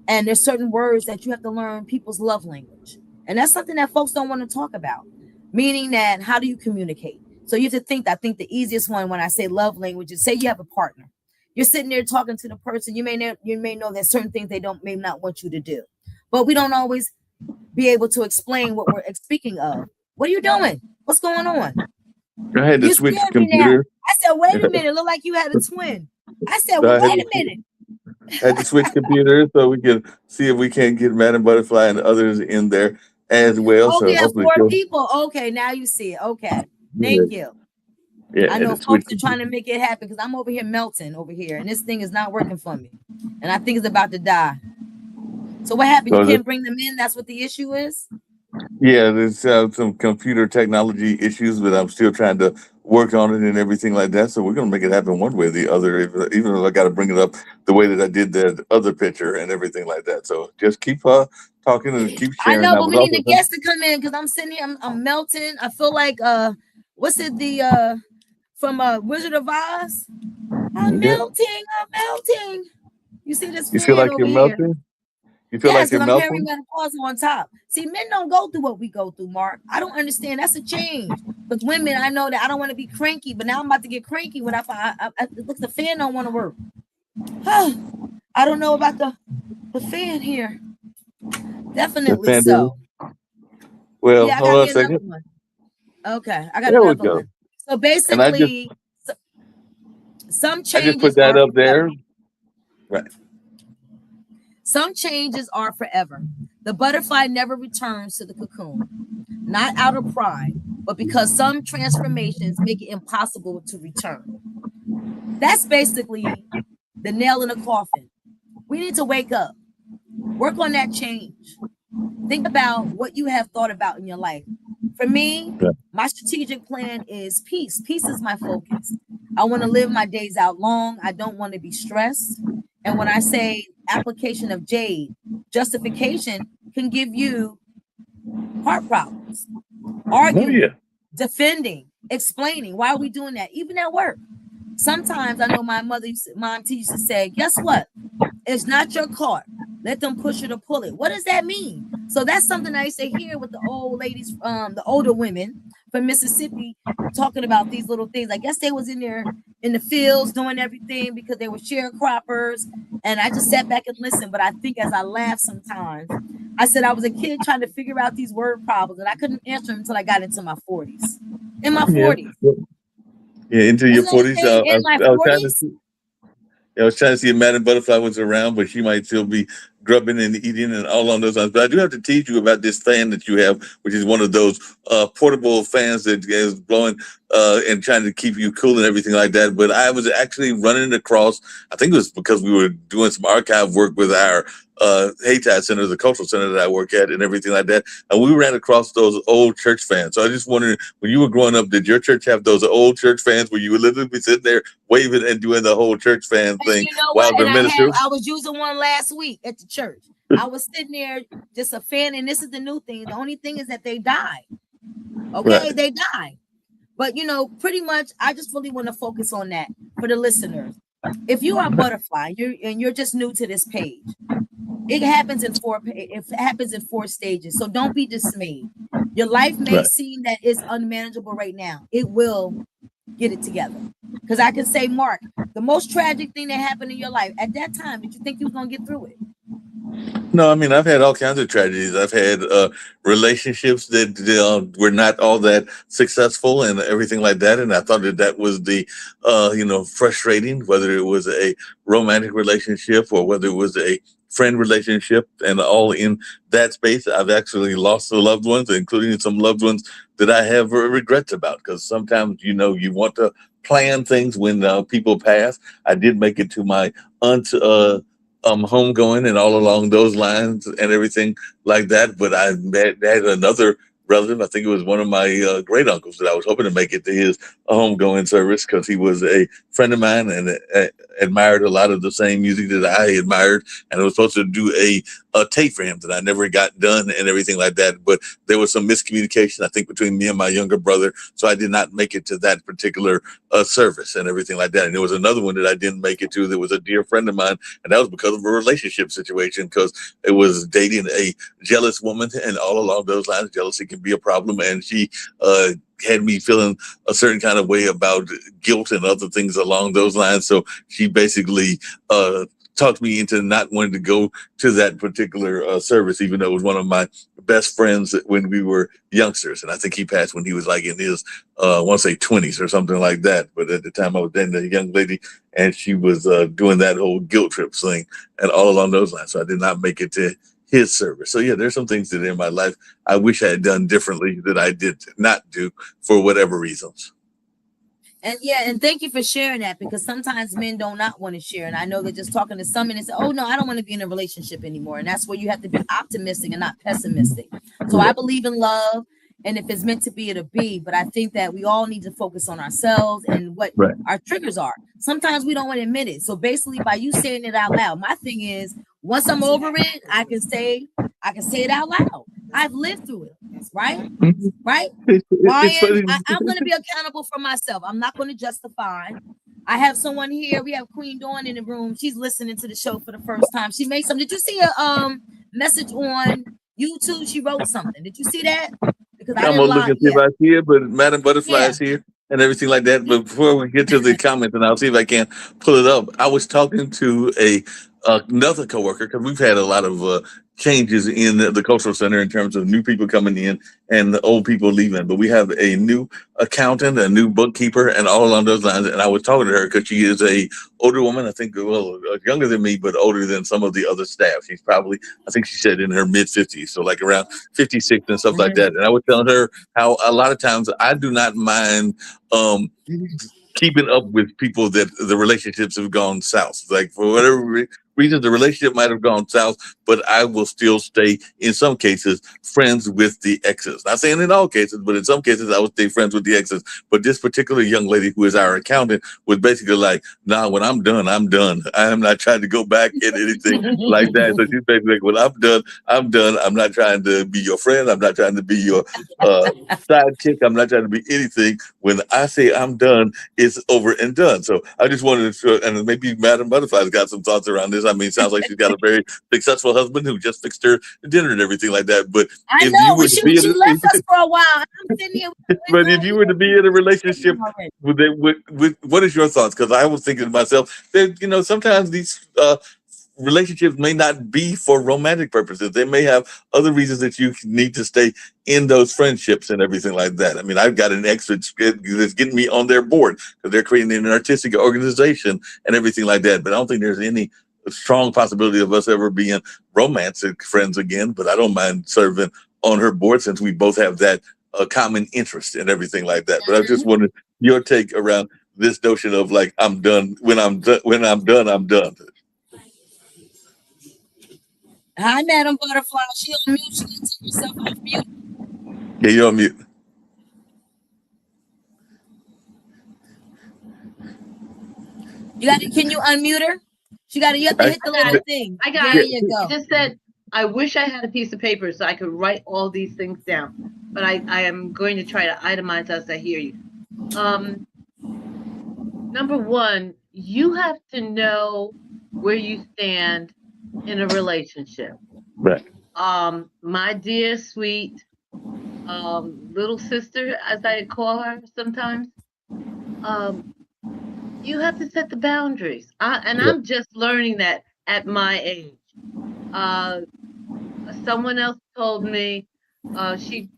and there's certain words that you have to learn people's love language. And that's something that folks don't want to talk about, meaning that how do you communicate? So you have to think, I think the easiest one when I say love language is, say you have a partner. You're sitting there talking to the person. You may know there's certain things they may not want you to do, but we don't always be able to explain what we're speaking of. What are you doing? What's going on? I had to switch computer. I said, wait a minute. Look like you had a twin. I said, well, wait a minute. I had to switch computers so we can see if we can get Madam Butterfly and others in there as well. Oh, so yeah, hopefully 4 people. Okay, now you see it. Okay, thank you. Yeah, I know folks are trying to make it happen, because I'm over here melting over here, and this thing is not working for me, and I think it's about to die. So what happened? You can't bring them in? That's what the issue is? Yeah, there's some computer technology issues, but I'm still trying to work on it and everything like that. So we're going to make it happen one way or the other, even if I got to bring it up the way that I did the other picture and everything like that. So just keep talking and keep sharing. I know, but we need the guests to come in, because I'm sitting here, I'm melting. I feel like, what's it, from Wizard of Oz? I'm melting. You see this? You feel like you're melting? You feel like you're I'm melting? perimenopause on top. See, men don't go through what we go through, Mark. I don't understand. That's a change. But women, I know that I don't want to be cranky, but now I'm about to get cranky when it looks the fan don't want to work. I don't know about the fan here. Definitely so. Well, hold on a second. Okay, I got another one. So basically, Some I just put changes that are up there. forever. Right. Some changes are forever. The butterfly never returns to the cocoon, not out of pride, but because some transformations make it impossible to return. That's basically the nail in the coffin. We need to wake up, work on that change. Think about what you have thought about in your life. For me, my strategic plan is peace. Peace is my focus. I want to live my days out long. I don't want to be stressed. And when I say application of JADE, justification can give you heart problems, arguing, defending, explaining. Why are we doing that? Even at work. Sometimes I know my mom used to say, guess what? It's not your car. Let them push it or pull it. What does that mean? So that's something I used to hear with the old ladies, the older women from Mississippi talking about these little things. I guess they was in there in the fields doing everything because they were sharecroppers. And I just sat back and listened. But I think as I laugh sometimes, I said I was a kid trying to figure out these word problems and I couldn't answer them until I got into my 40s. In my 40s. Yeah, into your 40s. In my 40s. I was trying to see if Madam Butterfly was around, but she might still be grubbing and eating and all on those lines. But I do have to teach you about this fan that you have, which is one of those portable fans that is blowing and trying to keep you cool and everything like that. But I was actually running across, I think it was because we were doing some archive work with our Hayti Center, the cultural center that I work at and everything like that. And we ran across those old church fans. So I just wondered, when you were growing up, did your church have those old church fans where you would literally be sitting there waving and doing the whole church fan thing while the minister? I was using one last week at the church. I was sitting there just a fan, and this is the new thing. The only thing is that they died. Okay, they died. But pretty much, I just really want to focus on that for the listeners. If you are a butterfly, you're just new to this page. It happens in four stages. So don't be dismayed. Your life may seem that it's unmanageable right now. It will get it together. Because I can say, Mark, the most tragic thing that happened in your life at that time, did you think you was going to get through it? No, I mean, I've had all kinds of tragedies. I've had relationships that were not all that successful and everything like that. And I thought that was the, frustrating, whether it was a romantic relationship or whether it was a friend relationship, and all in that space. I've actually lost the loved ones, including some loved ones that I have regrets about, because sometimes, you want to plan things when people pass. I did make it to my aunt's homegoing and all along those lines and everything like that. But I had another relative, I think it was one of my great uncles, that I was hoping to make it to his homegoing service because he was a friend of mine and admired a lot of the same music that I admired. And I was supposed to do a tape for him that I never got done and everything like that. But there was some miscommunication, I think, between me and my younger brother. So I did not make it to that particular service and everything like that. And there was another one that I didn't make it to that was a dear friend of mine. And that was because of a relationship situation, because it was dating a jealous woman. And all along those lines, jealousy can be a problem. And she had me feeling a certain kind of way about guilt and other things along those lines. So she basically talked me into not wanting to go to that particular service, even though it was one of my best friends when we were youngsters. And I think he passed when he was like in his, I want to say 20s or something like that. But at the time I was dating a young lady, and she was doing that whole guilt trip thing and all along those lines. So I did not make it to his service. So yeah, there's some things that in my life I wish I had done differently that I did not do for whatever reasons. And thank you for sharing that, because sometimes men do not want to share. And I know they're just talking to some and say, oh no, I don't want to be in a relationship anymore. And that's where you have to be optimistic and not pessimistic. So I believe in love, and if it's meant to be, it'll be. But I think that we all need to focus on ourselves and what our triggers are. Sometimes we don't want to admit it. So basically, by you saying it out loud, my thing is, once I'm over it, I can say it out loud. I've lived through it, right? Right? I'm going to be accountable for myself. I'm not going to justify. I have someone here. We have Queen Dawn in the room. She's listening to the show for the first time. She made something. Did you see a message on YouTube? She wrote something. Did you see that? Because I'm going to look and see if I see it, but Madam Butterfly is here and everything like that. But before we get to the comments, and I'll see if I can pull it up, I was talking to a another coworker, because we've had a lot of changes in the cultural center in terms of new people coming in and the old people leaving. But we have a new accountant, a new bookkeeper, and all along those lines. And I was talking to her because she is a older woman. I think, well, younger than me, but older than some of the other staff. She's probably, I think she said in her mid 50s, so like around 56 and stuff like that. And I was telling her how a lot of times I do not mind keeping up with people that the relationships have gone south. Like for whatever reason, the relationship might have gone south, but I will still stay, in some cases, friends with the exes. Not saying in all cases, but in some cases, I would stay friends with the exes. But this particular young lady, who is our accountant, was basically like, nah, when I'm done, I'm done. I am not trying to go back in anything like that. So she's basically like, when I'm done, I'm done. I'm not trying to be your friend. I'm not trying to be your sidekick. I'm not trying to be anything. When I say I'm done, it's over and done. So I just wanted to, and maybe Madam Butterfly's got some thoughts around this. I mean, it sounds like she's got a very successful husband who just fixed her dinner and everything like that. But I if know, you were but to be she left us for a while. I'm sitting here. but if you were to be in a relationship with what is your thoughts? Because I was thinking to myself that, you know, sometimes these relationships may not be for romantic purposes. They may have other reasons that you need to stay in those friendships and everything like that. I mean, I've got an ex that's getting me on their board because they're creating an artistic organization and everything like that. But I don't think there's any strong possibility of us ever being romantic friends again. But I don't mind serving on her board since we both have that common interest and everything like that. But I just wanted your take around this notion of like, I'm done. When I'm done, I'm done. Hi, Madam Butterfly. She on mute. She can take herself off mute. Yeah, you're on mute. You got to, can you unmute her? You have to hit the little thing. I got there it. You go. I just said, I wish I had a piece of paper so I could write all these things down. But I am going to try to itemize as I hear you. Number one, you have to know where you stand in a relationship. Right. My dear sweet little sister, as I call her sometimes, you have to set the boundaries. I'm just learning that at my age. Someone else told me, she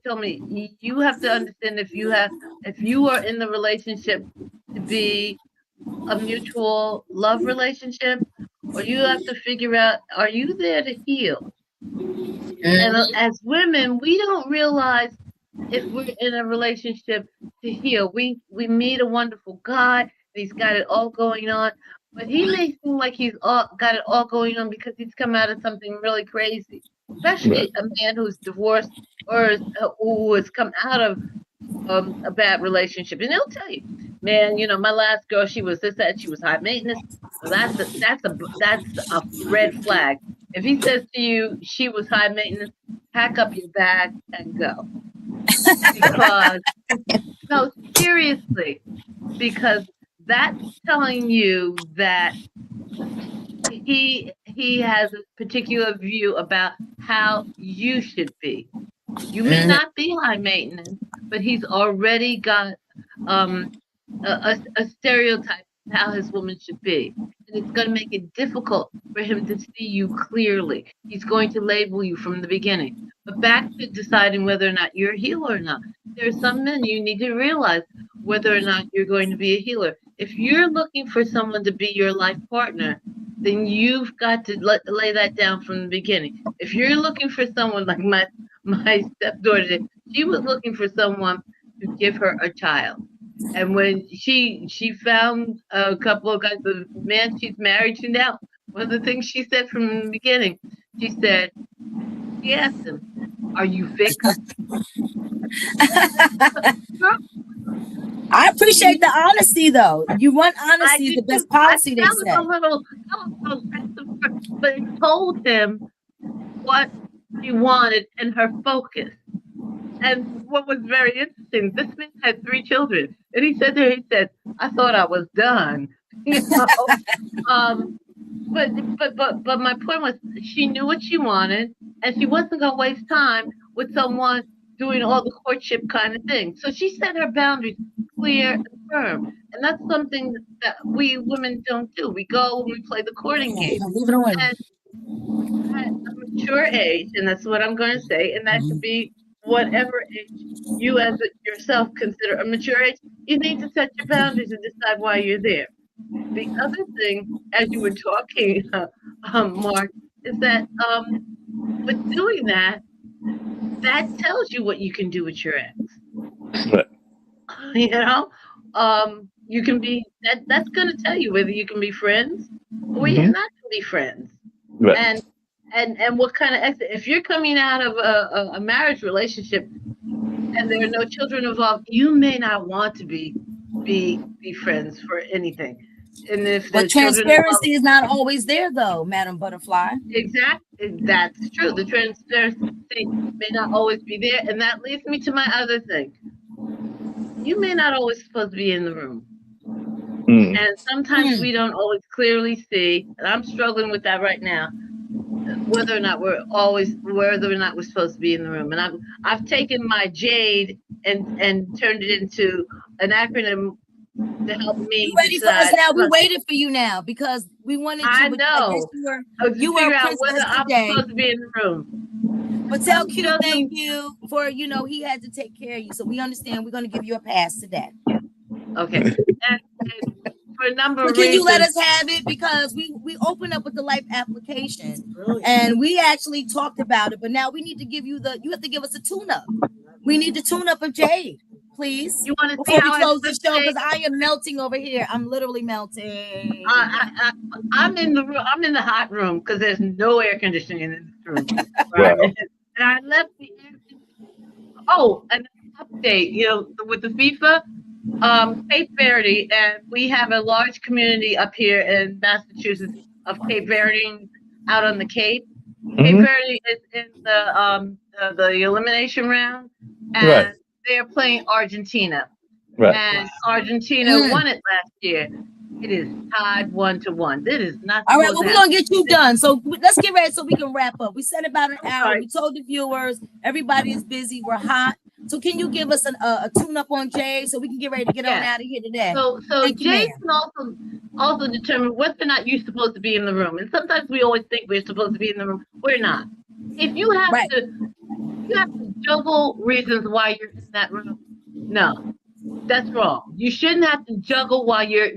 told me, you have to understand if you are in the relationship to be a mutual love relationship, or you have to figure out, are you there to heal? And as women, we don't realize if we're in a relationship to heal. We meet a wonderful guy, he's got it all going on, but he may seem like he's got it all going on because he's come out of something really crazy, especially a man who's divorced or who has come out of a bad relationship. And he'll tell you, man, you know, my last girl, she was this, that, she was high maintenance. Well, that's a red flag. If he says to you, she was high maintenance, pack up your bag and go. Because, no, seriously, because that's telling you that he has a particular view about how you should be. You may not be high maintenance, but he's already got a stereotype of how his woman should be. And it's going to make it difficult for him to see you clearly. He's going to label you from the beginning. But back to deciding whether or not you're a healer or not. There are some men you need to realize whether or not you're going to be a healer. If you're looking for someone to be your life partner, then you've got to lay that down from the beginning. If you're looking for someone like my stepdaughter did, she was looking for someone to give her a child. And when she found a couple of guys, the man she's married to now, one of the things she said from the beginning, she asked him, "Are you fixed?" I appreciate the honesty, though. You want honesty is the best policy, they say. But it told him what she wanted and her focus. And what was very interesting, this man had 3 children. And he said, I thought I was done. You know? But my point was, she knew what she wanted, and she wasn't going to waste time with someone doing all the courtship kind of thing. So she set her boundaries clear and firm. And that's something that we women don't do. We go and we play the courting game. Leave it on. And at a mature age, and that's what I'm going to say, and that could be whatever age you as yourself consider a mature age, you need to set your boundaries and decide why you're there. The other thing, as you were talking, Mark, is that with doing that, that tells you what you can do with your ex. Right. You know, you can be that's going to tell you whether you can be friends or you're not going to be friends. Right. And what kind of exit? If you're coming out of a marriage relationship and there are no children involved, you may not want to be friends for anything. And if but transparency is not always there, though, Madam Butterfly. Exactly, that's true. The transparency may not always be there, and that leads me to my other thing. You may not always supposed to be in the room. And sometimes we don't always clearly see, and I'm struggling with that right now, whether or not we're supposed to be in the room. And I've taken my JADE and turned it into an acronym to help me. You ready for us now? We waited for you now because we wanted you. I know. You were out whether I'm supposed to be in the room. But tell Q thank you for, he had to take care of you. So we understand we're going to give you a pass to that. Okay. And for a number of reasons. Can you let us have it? Because we opened up with the life application and we actually talked about it, but now we need to give you you have to give us a tune-up. We need to tune up of JADE, please. You want to before we close the show, because I am melting over here. I'm literally melting. I'm in the room. I'm in the hot room because there's no air conditioning in this room. Right? Wow. And I left the air. Oh, an update. With the FIFA. Cape Verde, and we have a large community up here in Massachusetts of Cape Verdeans out on the Cape. Cape Verde is in the elimination round, and they're playing Argentina. Right. And Argentina won it last year. It is tied 1-1. It is not. All right, well, we're gonna get you done. So let's get ready so we can wrap up. We said about an hour. Right. We told the viewers everybody is busy. We're hot. So can you give us a tune-up on JADE so we can get ready to get on out of here today? So JADE can also determine whether or not you're supposed to be in the room. And sometimes we always think we're supposed to be in the room. We're not. If you have to juggle reasons why you're in that room, no, that's wrong. You shouldn't have to juggle while you're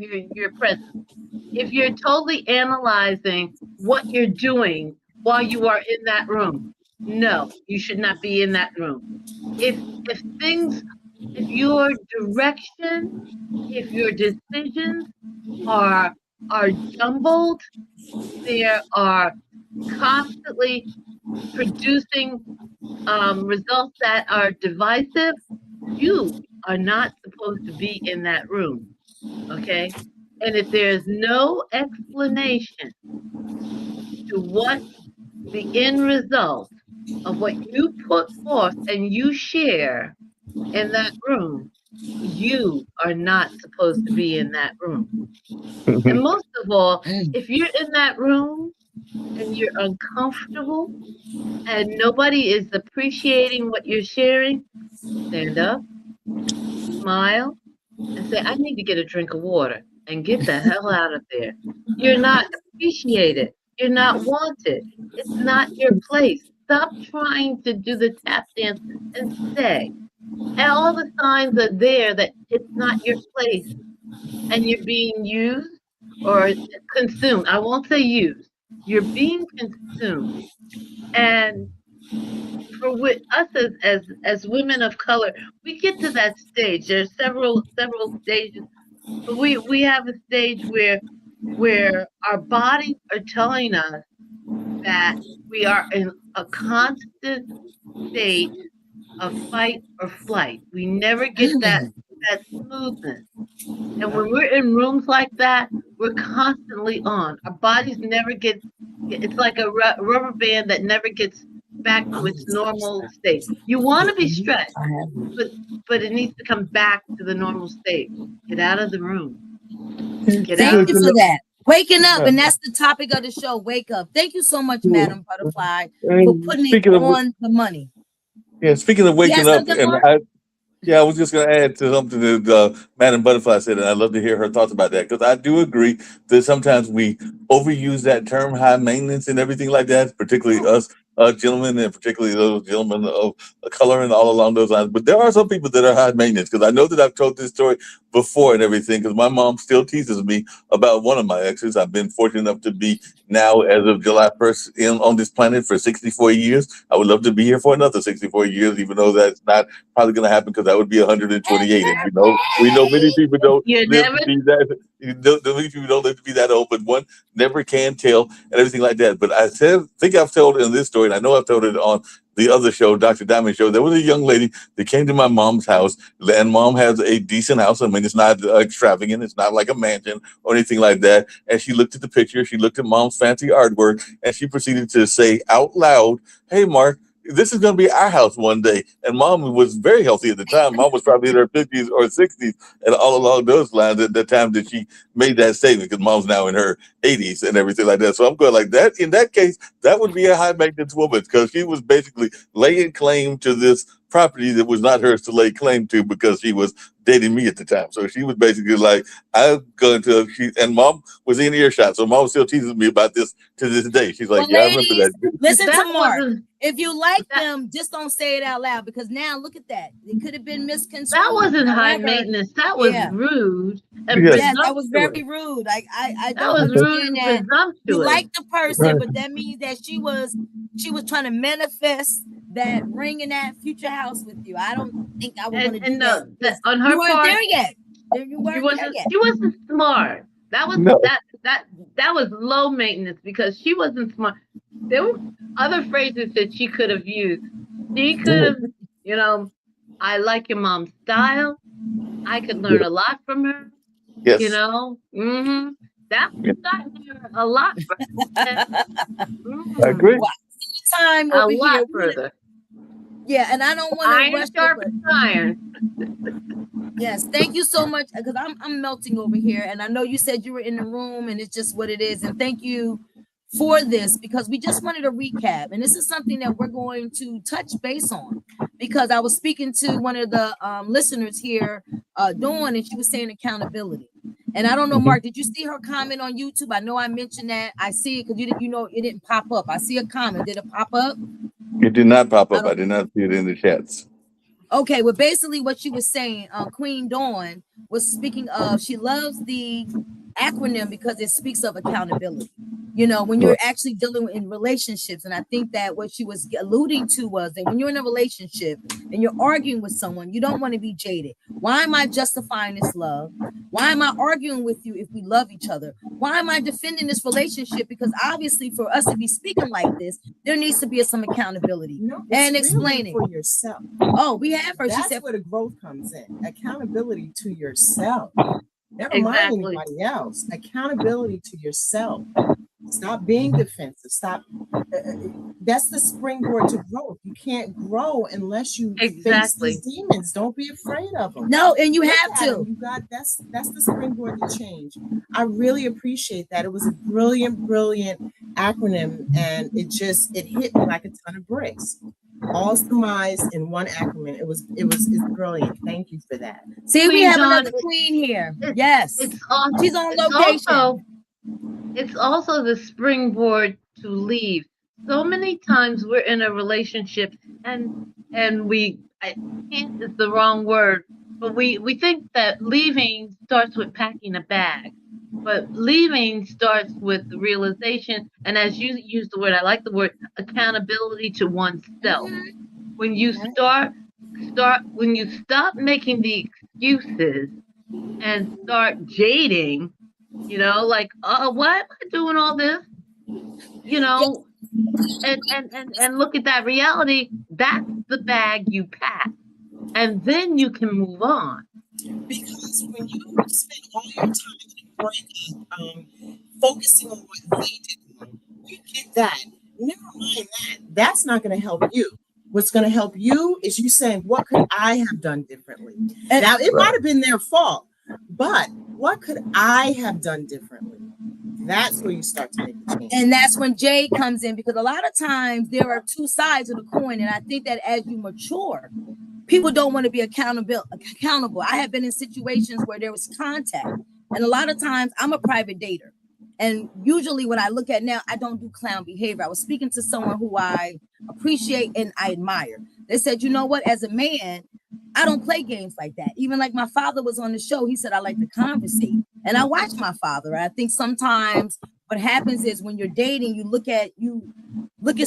present. If you're totally analyzing what you're doing while you are in that room, no, you should not be in that room. If your direction, if your decisions are jumbled, they are constantly producing results that are divisive, you are not supposed to be in that room. Okay? And if there's no explanation to what the end result of what you put forth and you share in that room, you are not supposed to be in that room. And most of all, if you're in that room and you're uncomfortable and nobody is appreciating what you're sharing, stand up, smile, and say, I need to get a drink of water and get the hell out of there. You're not appreciated. You're not wanted. It's not your place. Stop trying to do the tap dance and stay. And all the signs are there that it's not your place and you're being used or consumed. I won't say used. You're being consumed. And for us as women of color, we get to that stage. There's several stages. But we have a stage where our bodies are telling us that we are in a constant state of fight or flight. We never get that smoothness. And when we're in rooms like that, we're constantly on. Our bodies never get, it's like a rubber band that never gets back to its normal state. You want to be stretched, but it needs to come back to the normal state. Get out of the room. Thank you for that. Waking up, and that's the topic of the show. Wake up. Thank you so much, Madam Butterfly, for putting it on the money. Yeah, speaking of waking up, and Yeah, I was just going to add to something that Madam Butterfly said, and I'd love to hear her thoughts about that because I do agree that sometimes we overuse that term high maintenance and everything like that, particularly us gentlemen and particularly those gentlemen of color and all along those lines. But there are some people that are high maintenance because I know that I've told this story before and everything because my mom still teases me about one of my exes. I've been fortunate enough to be now, as of July 1st, on this planet for 64 years. I would love to be here for another 64 years, even though that's not probably going to happen because that would be 128. And we know many people don't You live never to be that. Many people don't live to be that old, but one never can tell and everything like that. But think I've told in this story, and I know I've told it on the other show, Dr. Diamond Show. There was a young lady that came to my mom's house, and mom has a decent house. I mean, it's not extravagant, it's not like a mansion or anything like that. And she looked at the picture, she looked at mom's fancy artwork, and she proceeded to say out loud, "Hey, Mark, this is going to be our house one day." And mom was very healthy at the time. Mom was probably in her 50s or 60s, and all along those lines at the time that she made that statement, because mom's now in her 80s and everything like that. So I'm going like that. In that case, that would be a high maintenance woman because she was basically laying claim to this property that was not hers to lay claim to because she was dating me at the time. So she was basically like, I'm going to, and mom was in earshot. So mom still teases me about this to this day. She's like, Well, yeah, I remember ladies, that. listen that to Mark. wasn't If you like them, just don't say it out loud because now look at that. It could have been misconstrued. that wasn't high However, maintenance. That was yeah. rude and Yes. Yes, that was very presumptuous. rude. I That don't was rude understand and that. You presumptuous. like the person, Right. but that means that she was trying to manifest that ring in that future house with you. I don't think I would want to do And that. the, on her You weren't part, there yet. You weren't there yet. she wasn't smart. That was No. that was low maintenance because she wasn't smart. There were other phrases that she could have used. She could have, I like your mom's style. I could learn a lot from her. Yes. That would have gotten her a lot further. I agree. Time A over lot here. further. Yeah, and I don't want to Iron rush it, sharpens iron. yes, thank you so much because I'm melting over here, and I know you said you were in the room, and it's just what it is. And thank you for this because we just wanted a recap, and this is something that we're going to touch base on because I was speaking to one of the listeners here, Dawn, and she was saying accountability. And I don't know, Mark, did you see her comment on YouTube? I know I mentioned that. I see it because it didn't pop up. I see a comment. Did it pop up? It did not pop up. I did not see it in the chats. Okay, well, basically what she was saying, Queen Dawn was speaking of, she loves the acronym because it speaks of accountability. When you're actually dealing in relationships. And I think that what she was alluding to was that when you're in a relationship and you're arguing with someone, you don't want to be jaded. Why am I justifying this love? Why am I arguing with you if we love each other? Why am I defending this relationship? Because obviously for us to be speaking like this, there needs to be some accountability and explaining for yourself. Oh, we have her. That's She said where the growth comes in. Accountability to yourself. Never mind Exactly. anybody else. Accountability to yourself. Stop being defensive. Stop. That's the springboard to growth. You can't grow unless you face Exactly. these demons. Don't be afraid of them. no, and you Look have at to. 'em. You got that's the springboard to change. I really appreciate that. It was a brilliant acronym, and it hit me like a ton of bricks. All surmised in one acronym. It's brilliant. Thank you for that. See, we Queen have Dawn, another queen here. Yes, It's also, she's on location. It's also the springboard to leave. So many times we're in a relationship and can't is the wrong word, but we think that leaving starts with packing a bag. But leaving starts with the realization, and as you use the word, I like the word accountability to oneself. When you when you stop making the excuses and start jading, like, why am I doing all this? And look at that reality. That's the bag you pack, and then you can move on. Because when you spend all your time in a breakup, focusing on what they did wrong, you get that. Never mind that. That's not going to help you. What's going to help you is you saying, what could I have done differently? Now, it might have been their fault, but what could I have done differently? That's where you start to make a change. And that's when Jade comes in, because a lot of times there are two sides of the coin. And I think that as you mature, people don't want to be accountable. I have been in situations where there was contact, and a lot of times I'm a private dater. And usually what I look at now, I don't do clown behavior. I was speaking to someone who I appreciate and I admire. They said, you know what, as a man, I don't play games like that. Even like my father was on the show, he said, I like to conversate. And I watch my father. I think sometimes what happens is when you're dating, you look at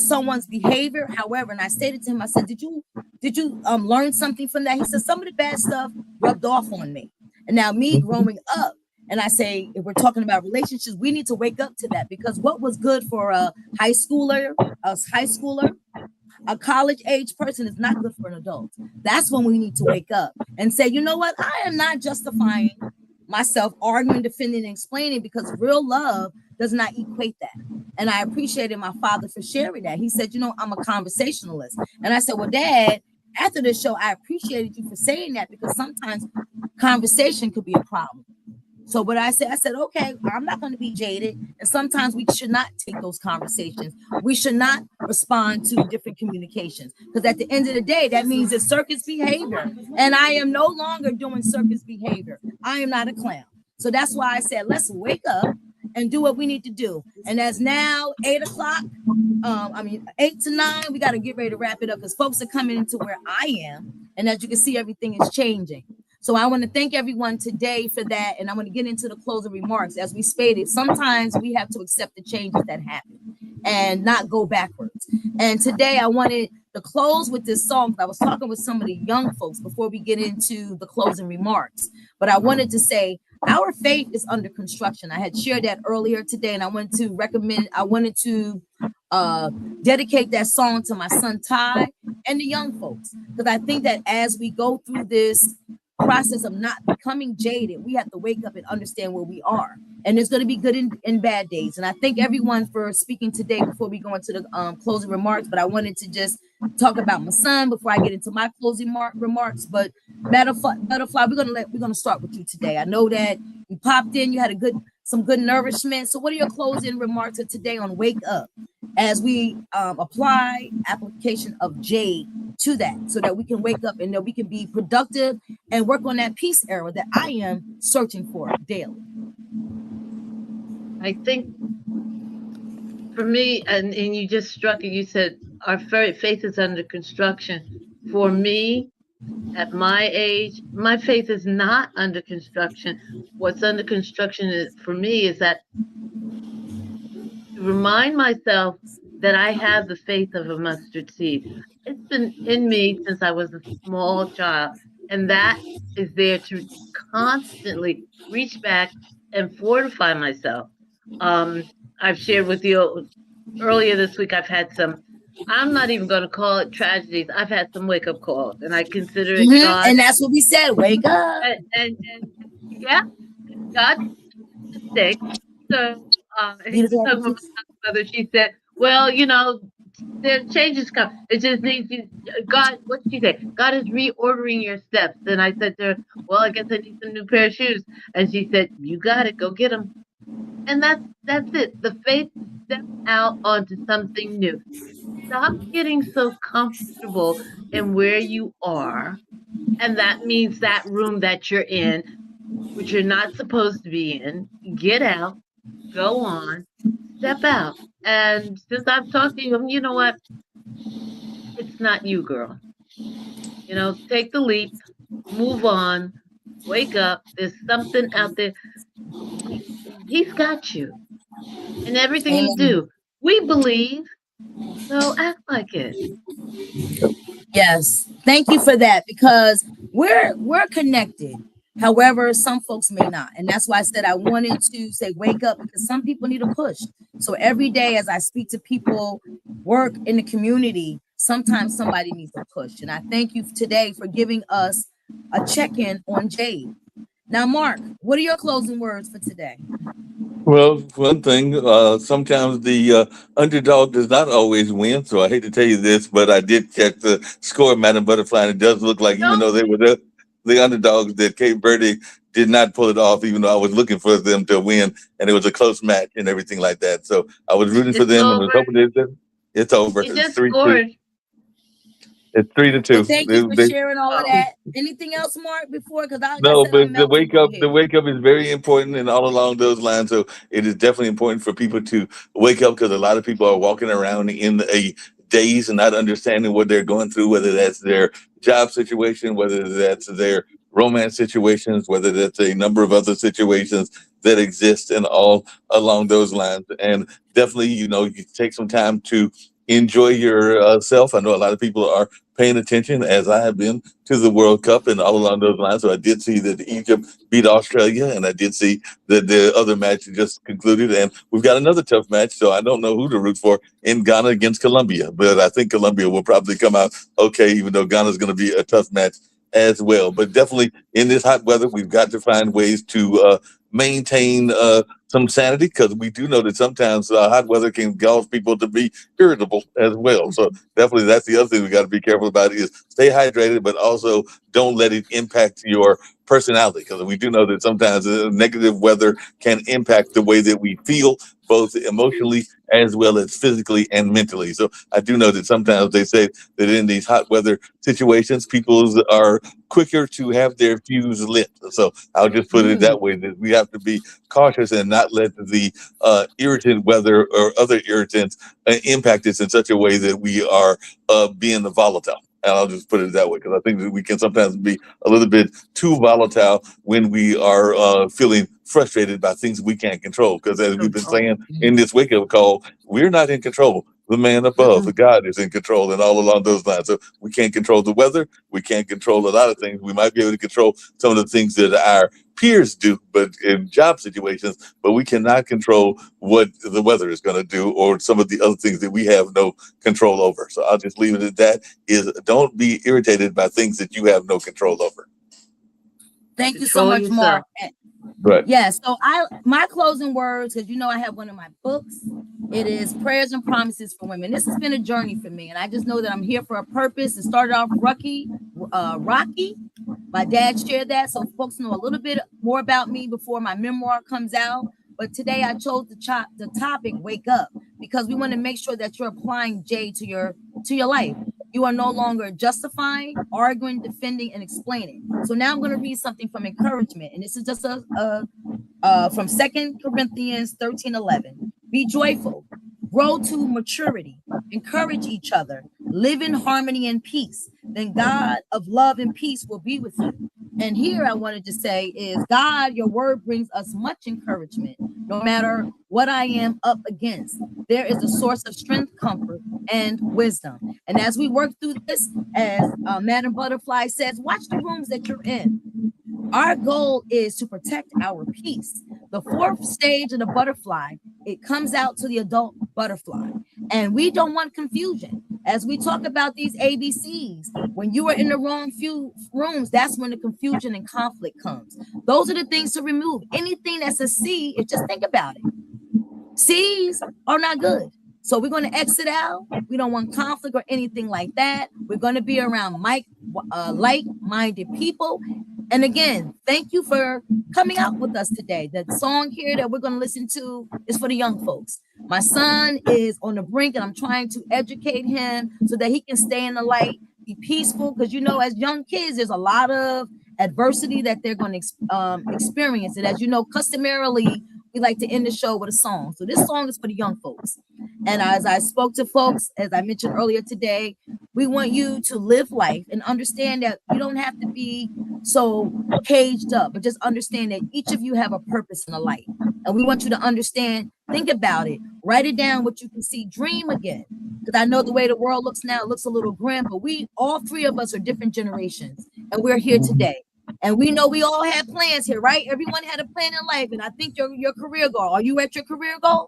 someone's behavior. However, and I stated to him, I said, did you learn something from that? He said, some of the bad stuff rubbed off on me. And now me growing up, and I say, if we're talking about relationships, we need to wake up to that, because what was good for a high schooler, a college age person is not good for an adult. That's when we need to wake up and say, you know what? I am not justifying myself arguing, defending, and explaining, because real love does not equate that. And I appreciated my father for sharing that. He said, you know, I'm a conversationalist. And I said, well, Dad, after the show, I appreciated you for saying that, because sometimes conversation could be a problem. So what I said, okay, I'm not going to be jaded. And sometimes we should not take those conversations. We should not respond to different communications, because at the end of the day, that means it's circus behavior. And I am no longer doing circus behavior. I am not a clown. So that's why I said, let's wake up and do what we need to do. And as now 8 o'clock, 8 to 9, we got to get ready to wrap it up, because folks are coming into where I am. And as you can see, everything is changing. So I want to thank everyone today for that. And I'm going to get into the closing remarks. As we stated, sometimes we have to accept the changes that happen and not go backwards. And today I wanted to close with this song. I was talking with some of the young folks before we get into the closing remarks. But I wanted to say, our faith is under construction. I had shared that earlier today, and I wanted to dedicate that song to my son Ty and the young folks, because I think that as we go through this process of not becoming jaded, we have to wake up and understand where we are. And there's going to be good and bad days. And I thank everyone for speaking today before we go into the closing remarks. But I wanted to just talk about my son before I get into my closing remarks. But Butterfly, we're gonna start with you today. I know that you popped in, you had some good nourishment. So what are your closing remarks of today on Wake Up, as we apply application of JADE to that, so that we can wake up and that we can be productive and work on that peace era that I am searching for daily? I think for me, and you just struck it, you said our faith is under construction. For me, at my age, my faith is not under construction. What's under construction for me is that to remind myself that I have the faith of a mustard seed. It's been in me since I was a small child, and that is there to constantly reach back and fortify myself. I've shared with you earlier this week, I've had some, I'm not even going to call it tragedies. I've had some wake up calls, and I consider it God. And that's what we said, wake up. And yeah, God's mistake. So mother, she said, well, you know, there changes come. It just needs you, God, what did she say? God is reordering your steps. And I said to her, well, I guess I need some new pair of shoes. And she said, you got it, go get them. And that's it. The faith steps out onto something new. Stop getting so comfortable in where you are. And that means that room that you're in, which you're not supposed to be in. Get out, go on, step out. And since I've talked to you, you know what? It's not you, girl. You know, take the leap, move on, wake up. There's something out there. He's got you in everything you do. We believe, so act like it. Yes, thank you for that, because we're connected. However, some folks may not. And that's why I said I wanted to say wake up, because some people need a push. So every day as I speak to people, work in the community, sometimes somebody needs a push. And I thank you today for giving us a check-in on Jade. Now, Mark, what are your closing words for today? Well, one thing, sometimes the underdog does not always win. So I hate to tell you this, but I did check the score, Madam Butterfly, and it does look like, even though they were the underdogs, that Cape Verde did not pull it off, even though I was looking for them to win, and it was a close match and everything like that. So I was rooting for them and was hoping it's over. It just scored. It's 3-2. So thank you for They, sharing all of that. Anything else, Mark, before? Because like I No, said, I'm but melting over the here. wake up is very important, and all along those lines. So it is definitely important for people to wake up because a lot of people are walking around in a daze and not understanding what they're going through, whether that's their job situation, whether that's their romance situations, whether that's a number of other situations that exist, and all along those lines. And definitely, you take some time to enjoy yourself. I know a lot of people are paying attention, as I have been, to the World Cup and all along those lines. So I did see that Egypt beat Australia, and I did see that the other match just concluded. And we've got another tough match, so I don't know who to root for in Ghana against Colombia. But I think Colombia will probably come out okay, even though Ghana's going to be a tough match as well. But definitely in this hot weather, we've got to find ways to maintain some sanity, because we do know that sometimes hot weather can cause people to be irritable as well. So definitely that's the other thing we got to be careful about is stay hydrated, but also don't let it impact your personality, because we do know that sometimes negative weather can impact the way that we feel, both emotionally as well as physically and mentally. So I do know that sometimes they say that in these hot weather situations, people are quicker to have their fuse lit. So I'll just put it that way, that we have to be cautious and not let the irritant weather or other irritants impact us in such a way that we are being volatile. And I'll just put it that way, because I think that we can sometimes be a little bit too volatile when we are feeling frustrated by things we can't control. Because as we've been saying in this wake up call, we're not in control. The man above, the God, is in control, and all along those lines. So we can't control the weather. We can't control a lot of things. We might be able to control some of the things that our peers do, but in job situations, but we cannot control what the weather is going to do or some of the other things that we have no control over. So I'll just leave it at that, is don't be irritated by things that you have no control over. Thank you so much, Mark. Right. Yeah, so my closing words, because I have one of my books. It is Prayers and Promises for Women. This has been a journey for me, and I just know that I'm here for a purpose. It started off rocky. My dad shared that, so folks know a little bit more about me before my memoir comes out. But today I chose the topic "Wake Up" because we want to make sure that you're applying JADE to your life. You are no longer justifying, arguing, defending, and explaining. So now I'm going to read something from encouragement, and this is just from 2 Corinthians 13:11. Be joyful, grow to maturity, encourage each other, live in harmony and peace. Then God of love and peace will be with you. And here I wanted to say is, God, your word brings us much encouragement. No matter what I am up against, there is a source of strength, comfort, and wisdom. And as we work through this, as Madam Butterfly says, watch the rooms that you're in. Our goal is to protect our peace. The fourth stage of the butterfly, it comes out to the adult butterfly. And we don't want confusion. As we talk about these ABCs, when you are in the wrong few rooms, that's when the confusion and conflict comes. Those are the things to remove. Anything that's a C, just think about it. C's are not good. So we're going to exit out. We don't want conflict or anything like that. We're going to be around like-minded people. And again, thank you for coming out with us today. The song here that we're going to listen to is for the young folks. My son is on the brink, and I'm trying to educate him so that he can stay in the light, be peaceful. Because, as young kids, there's a lot of adversity that they're going to experience. And as you know, customarily, we like to end the show with a song. So this song is for the young folks. And as I spoke to folks, as I mentioned earlier today, we want you to live life and understand that you don't have to be so caged up, but just understand that each of you have a purpose in the light. And we want you to understand, think about it, write it down, what you can see, dream again. Because I know the way the world looks now, it looks a little grim, but all three of us are different generations, and we're here today. And we know we all had plans here, right? Everyone had a plan in life. And I think your career goal, are you at your career goal?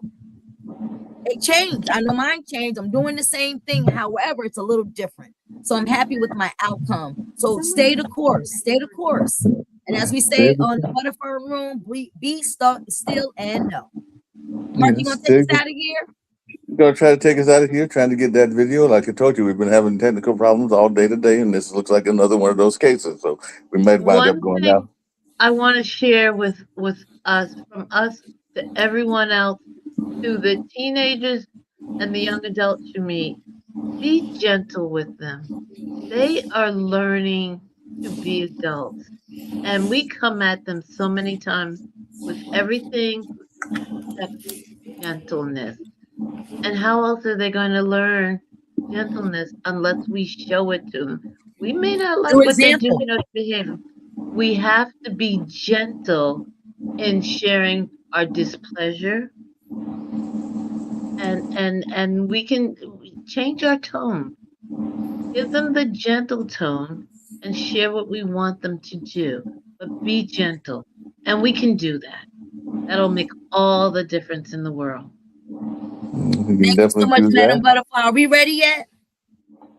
It changed. I know mine changed. I'm doing the same thing. However, it's a little different. So I'm happy with my outcome. So stay the course. Stay the course. And as we say on the Butterfly Room, be still and know. Mark, you going to take us out of here? You're going to try to take us out of here, trying to get that video. Like I told you, we've been having technical problems all day today, and this looks like another one of those cases. So we might wind up going out. I want to share with us, from us to everyone else, to the teenagers and the young adults you meet. Be gentle with them. They are learning to be adults. And we come at them so many times with everything except gentleness. And how else are they going to learn gentleness unless we show it to them? We may not like Through what they're example. doing or behaving. We have to be gentle in sharing our displeasure, and we can change our tone. Give them the gentle tone and share what we want them to do. But be gentle. And we can do that. That'll make all the difference in the world. We can Thank you so definitely much, do Madam that. Butterfly. Are we ready yet?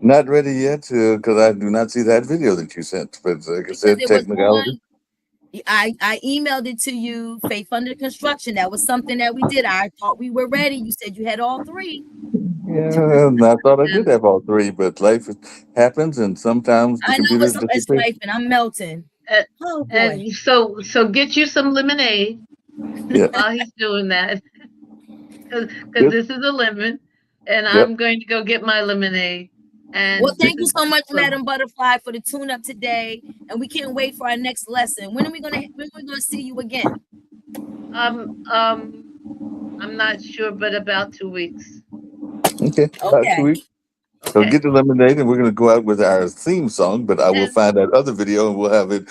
Not ready yet because I do not see that video that you sent. But like I Because said, it was technicality. on. I emailed it to you, Faith Under Construction. That was something that we did. I thought we were ready. You said you had all three. Yeah, and I thought I did And, have all three, but life happens, and sometimes the I know computers it's disappear. life, and I'm melting. and, Oh boy. and so get you some lemonade Yeah. while he's doing that. Because Yep. this is a lemon, and Yep. I'm going to go get my lemonade. And Well, thank you so much, so, Madam Butterfly, for the tune up today, and we can't wait for our next lesson. When are we gonna see you again? I'm not sure, but about 2 weeks. Okay. About 2 Okay. weeks. So Okay. get the lemonade, and we're going to go out with our theme song. But I will And find that other video, and we'll have it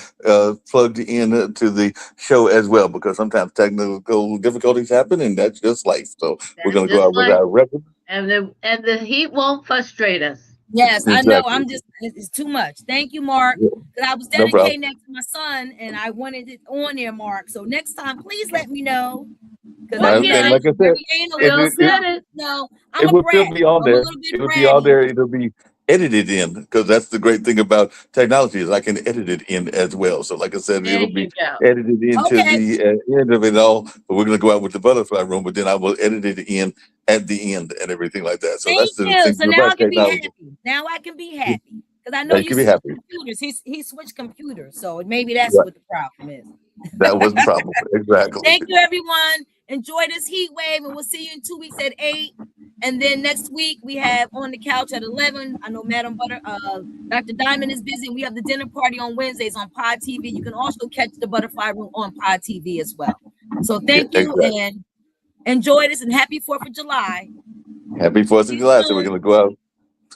plugged in to the show as well, because sometimes technical difficulties happen, and that's just life. So we're that's going to go just out with like, our record. and the heat won't frustrate us. Yes, I know. Exactly. It's too much. Thank you, Mark. Yeah, Because I was no problem. dedicating that to my son, and I wanted it on there, Mark. So next time, please let me know. Because I'm Okay. And getting like I said, very anal. it, We'll it, it, set it. No, I'm it a will still brat. be on I'm a there. little bit It will be on bratty. there. It'll be edited in, because that's the great thing about technology is I can edit it in as well. So like I said, There it'll you be go. edited into Okay. the end of it all. But we're going to go out with the butterfly room, but then I will edit it in at the end and everything like that. So Thank that's the you. thing So now I about can be technology. happy. Now I can be happy. Because I know Now you you can be switched happy. computers. He switched computers. So maybe that's Right. what the problem is. That was the problem. Exactly. Thank you, everyone. Enjoy this heat wave, and we'll see you in 2 weeks at 8. And then next week we have On the Couch at 11. I know Madam Dr. Diamond is busy, and we have the dinner party on Wednesdays on Pod TV. You can also catch the Butterfly Room on Pod TV as well. So thank Yeah, you, exactly. and enjoy this, and happy 4th of July. Happy 4th of See you July. So we're soon. going to go out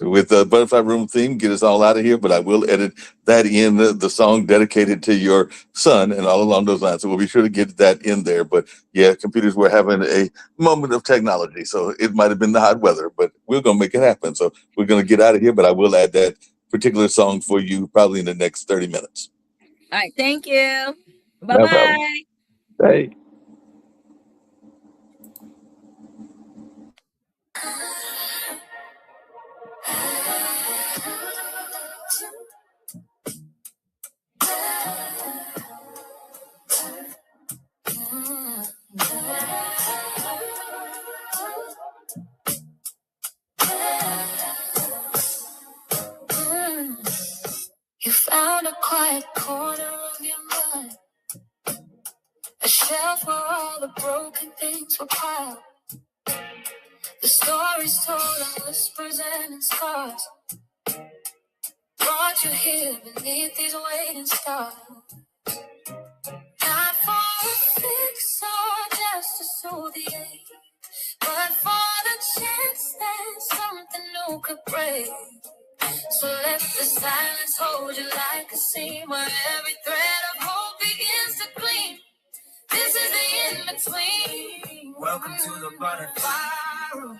with the butterfly room theme, get us all out of here. But I will edit that in the song dedicated to your son and all along those lines. So we'll be sure to get that in there. But yeah, computers were having a moment of technology. So it might have been the hot weather, but we're going to make it happen. So we're going to get out of here. But I will add that particular song for you probably in the next 30 minutes. All right, thank you. No problem. Bye-bye. Hey. You found a quiet corner of your mind, a shelf where all the broken things were piled. The stories told in whispers and in scars brought you here beneath these waiting stars. Not for a fix or just to soothe the ache, but for the chance that something new could break. So let the silence hold you like a seam where every thread of hope begins to gleam. This is the in-between. Welcome to the butterfly room.